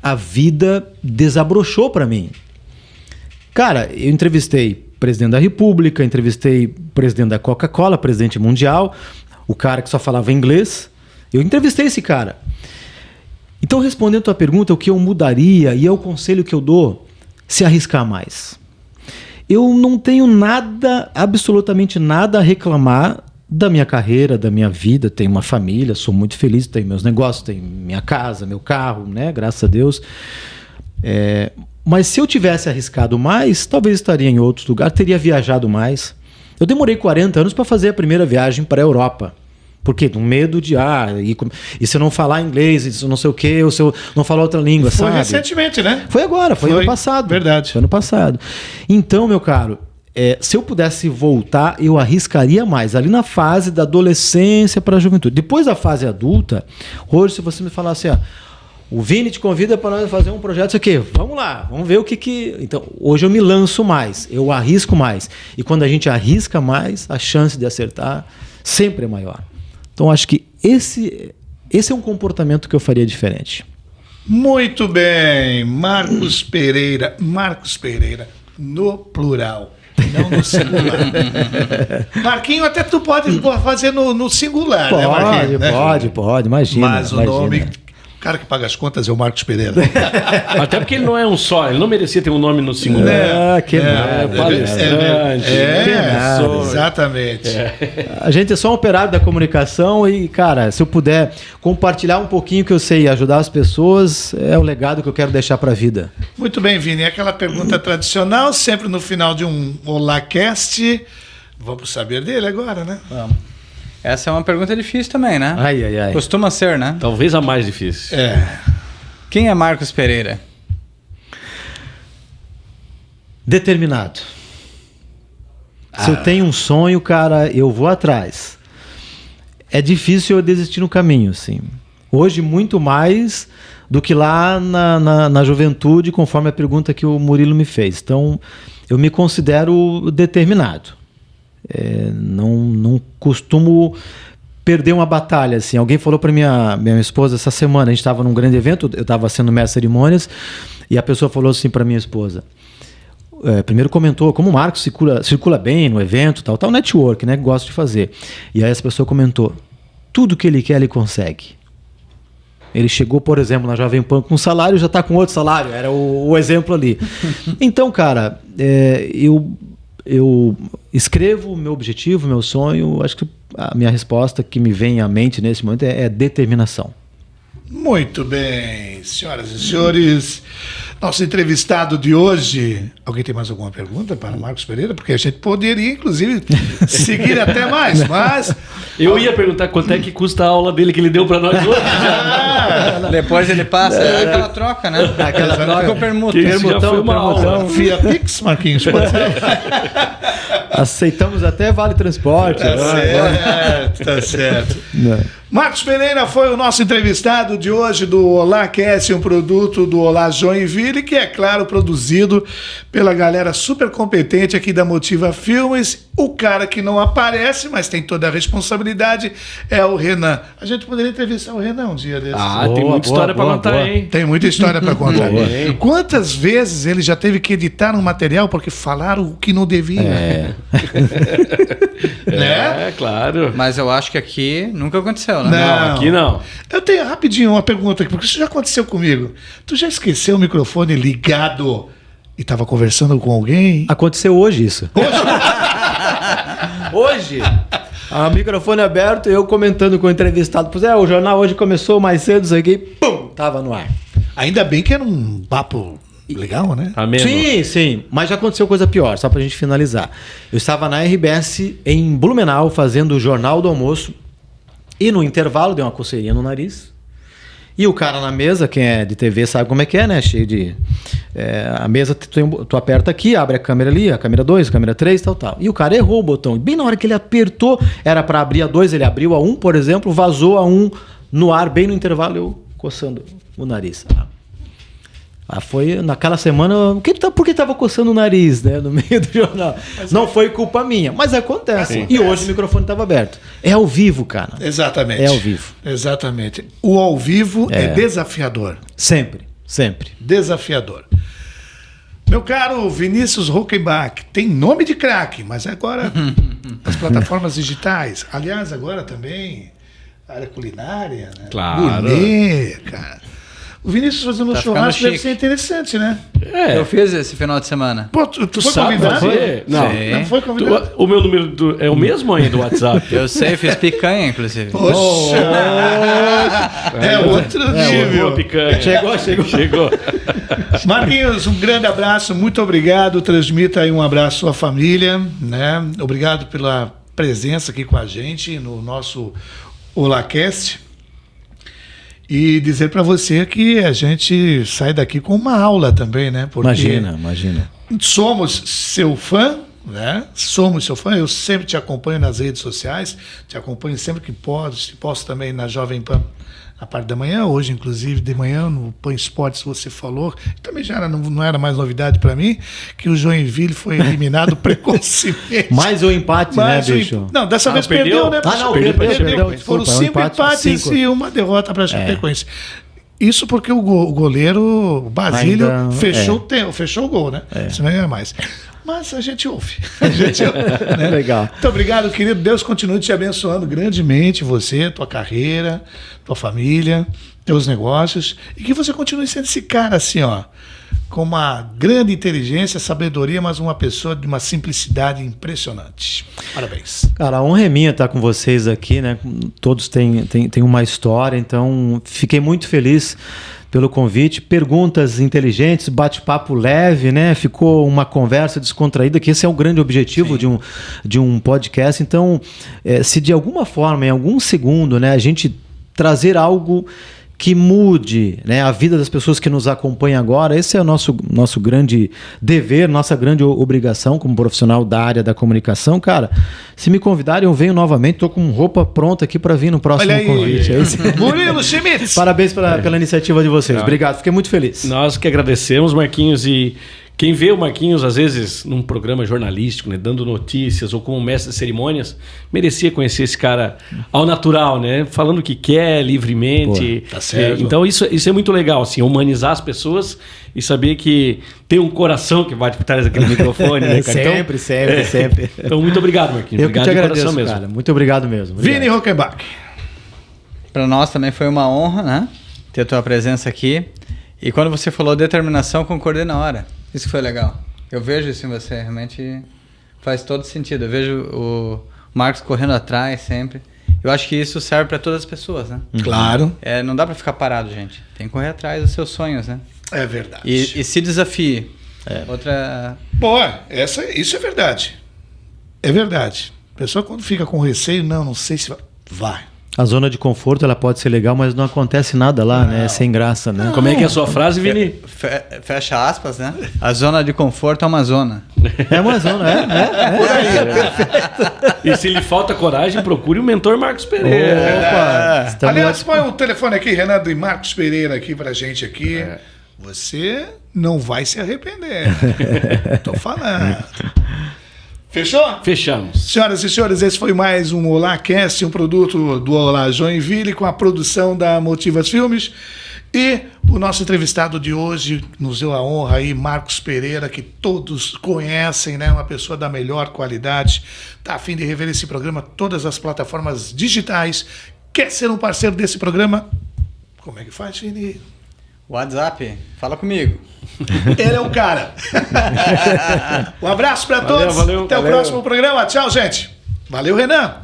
a vida desabrochou para mim. Cara, eu entrevistei presidente da República, entrevistei presidente da Coca-Cola, presidente mundial, o cara que só falava inglês. Eu entrevistei esse cara. Então, respondendo a tua pergunta, o que eu mudaria e é o conselho que eu dou, se arriscar mais. Eu não tenho nada, absolutamente nada a reclamar da minha carreira, da minha vida. Tenho uma família, sou muito feliz, tenho meus negócios, tenho minha casa, meu carro, né? Graças a Deus. Mas se eu tivesse arriscado mais, talvez estaria em outro lugar, teria viajado mais. Eu demorei 40 anos para fazer a primeira viagem para a Europa. Por quê? Um medo de, e se eu não falar inglês, e se eu não sei o quê, ou se eu não falar outra língua, Foi sabe? recentemente, né? Foi agora, foi ano passado. Verdade. Foi ano passado. Então, meu caro, se eu pudesse voltar, eu arriscaria mais. Ali na fase da adolescência para a juventude. Depois da fase adulta, hoje, se você me falasse, o Vini te convida para nós fazer um projeto, isso aqui, vamos lá, vamos ver o que... Então, hoje eu me lanço mais, eu arrisco mais. E quando a gente arrisca mais, a chance de acertar sempre é maior. Então, acho que esse é um comportamento que eu faria diferente. Muito bem. Marcos Pereira, no plural, não no singular. Marquinho, até tu pode fazer no singular, né, Marquinho? Pode, imagina. Mas o nome... O cara que paga as contas é o Marcos Pereira. Até porque ele não é um só, ele não merecia ter um nome no singular. Palestrante. Exatamente. A gente é só um operário da comunicação e, cara, se eu puder compartilhar um pouquinho que eu sei e ajudar as pessoas, é o legado que eu quero deixar para a vida. Muito bem, Vini. Aquela pergunta tradicional, sempre no final de um OláCast. Vamos saber dele agora, né? Vamos. Essa é uma pergunta difícil também, né? Ai. Costuma ser, né? Talvez a mais difícil. Quem é Marcos Pereira? Determinado. Se eu tenho um sonho, cara, eu vou atrás. É difícil eu desistir no caminho, assim. Hoje, muito mais do que lá na juventude, conforme a pergunta que o Murilo me fez. Então, eu me considero determinado. Não costumo perder uma batalha, assim. Alguém falou para minha esposa essa semana, a gente estava num grande evento, eu estava sendo mestre de cerimônias, e a pessoa falou assim para minha esposa, primeiro comentou como o Marcos circula bem no evento, tal network, né, que gosta de fazer. E aí essa pessoa comentou, tudo que ele quer, ele consegue. Ele chegou, por exemplo, na Jovem Pan com um salário, já está com outro salário, era o exemplo ali. Então, cara, eu escrevo o meu objetivo, meu sonho, acho que a minha resposta que me vem à mente nesse momento é determinação. Muito bem, senhoras e senhores, nosso entrevistado de hoje. Alguém tem mais alguma pergunta para o Marcos Pereira? Porque a gente poderia, inclusive, seguir até mais, mas... Eu ia perguntar quanto é que custa a aula dele que ele deu para nós hoje. Depois ele passa, aquela troca, né? Aquela troca. Eu permuto. Que isso já foi uma aula. Via Pix, Marquinhos, pode ser? Aceitamos até vale transporte. Tá certo. Não. Marcos Pereira foi o nosso entrevistado de hoje do Olá Cast, um produto do Olá Joinville, que é claro produzido pela galera super competente aqui da Motiva Filmes. O cara que não aparece, mas tem toda a responsabilidade, é o Renan. A gente poderia entrevistar o Renan um dia desses. Tem muita história para contar, hein? Tem muita história para contar. Quantas vezes ele já teve que editar um material porque falaram o que não devia? Né? É, claro. Mas eu acho que aqui nunca aconteceu, né? Não. Aqui não. Eu tenho rapidinho uma pergunta aqui, porque isso já aconteceu comigo. Tu já esqueceu o microfone ligado e estava conversando com alguém? Aconteceu hoje isso. Hoje? O microfone aberto, eu comentando com o entrevistado. Pois o jornal hoje começou mais cedo, isso aqui, pum, tava no ar. Ainda bem que era um papo legal, né? Amém. Sim, mas já aconteceu coisa pior, só pra gente finalizar. Eu estava na RBS em Blumenau fazendo o Jornal do Almoço e no intervalo deu uma coceirinha no nariz. E o cara na mesa, quem é de TV sabe como é que é, né? Cheio de... a mesa, tu aperta aqui, abre a câmera ali, a câmera 2, a câmera 3, tal. E o cara errou o botão. Bem na hora que ele apertou, era para abrir a 2, ele abriu a 1, por exemplo, vazou a 1 no ar, bem no intervalo, eu coçando o nariz. Foi naquela semana, por que estava coçando o nariz, né, no meio do jornal? Não foi culpa minha, mas acontece. E hoje o microfone estava aberto. É ao vivo, cara. Exatamente. É ao vivo. Exatamente. O ao vivo é desafiador. Sempre. Desafiador. Meu caro Vinícius Huckenbach, tem nome de craque, mas agora as plataformas digitais. Aliás, agora também a área culinária, né? Claro. Gourmet, cara. O Vinícius fazendo um churrasco deve ser interessante, né? Eu fiz esse final de semana. Pô, tu foi sabe convidado? fazer? Não. Sim. Não foi convidado? O meu número é o mesmo ainda do WhatsApp? Eu sei, fiz picanha, inclusive. Poxa! É outro nível. Boa picanha. Chegou. Marquinhos, um grande abraço, muito obrigado. Transmita aí um abraço à família, né? Obrigado pela presença aqui com a gente no nosso OlaCast. E dizer para você que a gente sai daqui com uma aula também, né? Porque Imagina. somos seu fã, né? Somos seu fã. Eu sempre te acompanho nas redes sociais, te acompanho sempre que posso também na Jovem Pan, na parte da manhã. Hoje, inclusive, de manhã, no Pan Esportes, você falou, também já não era mais novidade para mim, que o Joinville foi eliminado precocemente. Mais um empate, né, bicho? Não, dessa vez perdeu, né? Perdeu. Foram Desculpa, 5 empates 5. e uma derrota para a Chapecoense. Isso porque o goleiro, o Basílio, Ainda, fechou o gol, né? Senão não ia mais. Mas a gente ouve. Né? Legal. Muito obrigado, querido. Deus continue te abençoando grandemente, você, tua carreira, tua família, teus negócios. E que você continue sendo esse cara assim, ó, com uma grande inteligência, sabedoria, mas uma pessoa de uma simplicidade impressionante. Parabéns. Cara, a honra é minha estar com vocês aqui, né? Todos têm uma história, então fiquei muito feliz pelo convite, perguntas inteligentes, bate-papo leve, né? Ficou uma conversa descontraída, que esse é o grande objetivo de um podcast. Então, se de alguma forma, em algum segundo, né, a gente trazer algo que mude, né, a vida das pessoas que nos acompanham agora, esse é o nosso grande dever, nossa grande obrigação como profissional da área da comunicação. Cara, se me convidarem, eu venho novamente, estou com roupa pronta aqui para vir no próximo convite. Murilo Schmitz! Parabéns pela iniciativa de vocês. Obrigado, fiquei muito feliz. Nós que agradecemos, Marquinhos, e Quem vê o Marquinhos, às vezes, num programa jornalístico, né, dando notícias ou como mestre de cerimônias, merecia conhecer esse cara ao natural, né? Falando o que quer, livremente. Pô, tá certo. Então, isso é muito legal, assim, humanizar as pessoas e saber que tem um coração que bate por trás daquele microfone, né, cara? Sempre. Então, muito obrigado, Marquinhos. Eu que Obrigado te de agradeço, coração mesmo. cara. Muito obrigado mesmo. Vini Hockenbach. Para nós também foi uma honra, né? Ter a tua presença aqui. E quando você falou determinação, concordei na hora. Isso foi legal. Eu vejo isso em você, realmente faz todo sentido. Eu vejo o Marcos correndo atrás sempre. Eu acho que isso serve para todas as pessoas, né? Claro. Não dá para ficar parado, gente. Tem que correr atrás dos seus sonhos, né? É verdade. E se desafie. Outra... Pô, isso é verdade. É verdade. A pessoa quando fica com receio, não sei se vai. A zona de conforto ela pode ser legal, mas não acontece nada lá, né? É sem graça, né? Como é que é a sua frase, Vini? Fecha aspas, né? A zona de conforto é uma zona. É uma zona, E se lhe falta coragem, procure o mentor Marcos Pereira. Opa! estamos Aliás, lá- põe o telefone aqui, Renan, e Marcos Pereira aqui pra gente aqui. Você não vai se arrepender. Tô falando. Fechou? Fechamos. Senhoras e senhores, esse foi mais um Olá Cast, um produto do Olá Joinville, com a produção da Motivas Filmes. E o nosso entrevistado de hoje nos deu a honra aí, Marcos Pereira, que todos conhecem, né? Uma pessoa da melhor qualidade. Tá a fim de rever esse programa, todas as plataformas digitais. Quer ser um parceiro desse programa? Como é que faz, Vini? WhatsApp, fala comigo. Ele é o cara. Um abraço para Valeu, todos. valeu, Até o valeu. próximo programa. Tchau, gente. Valeu, Renan.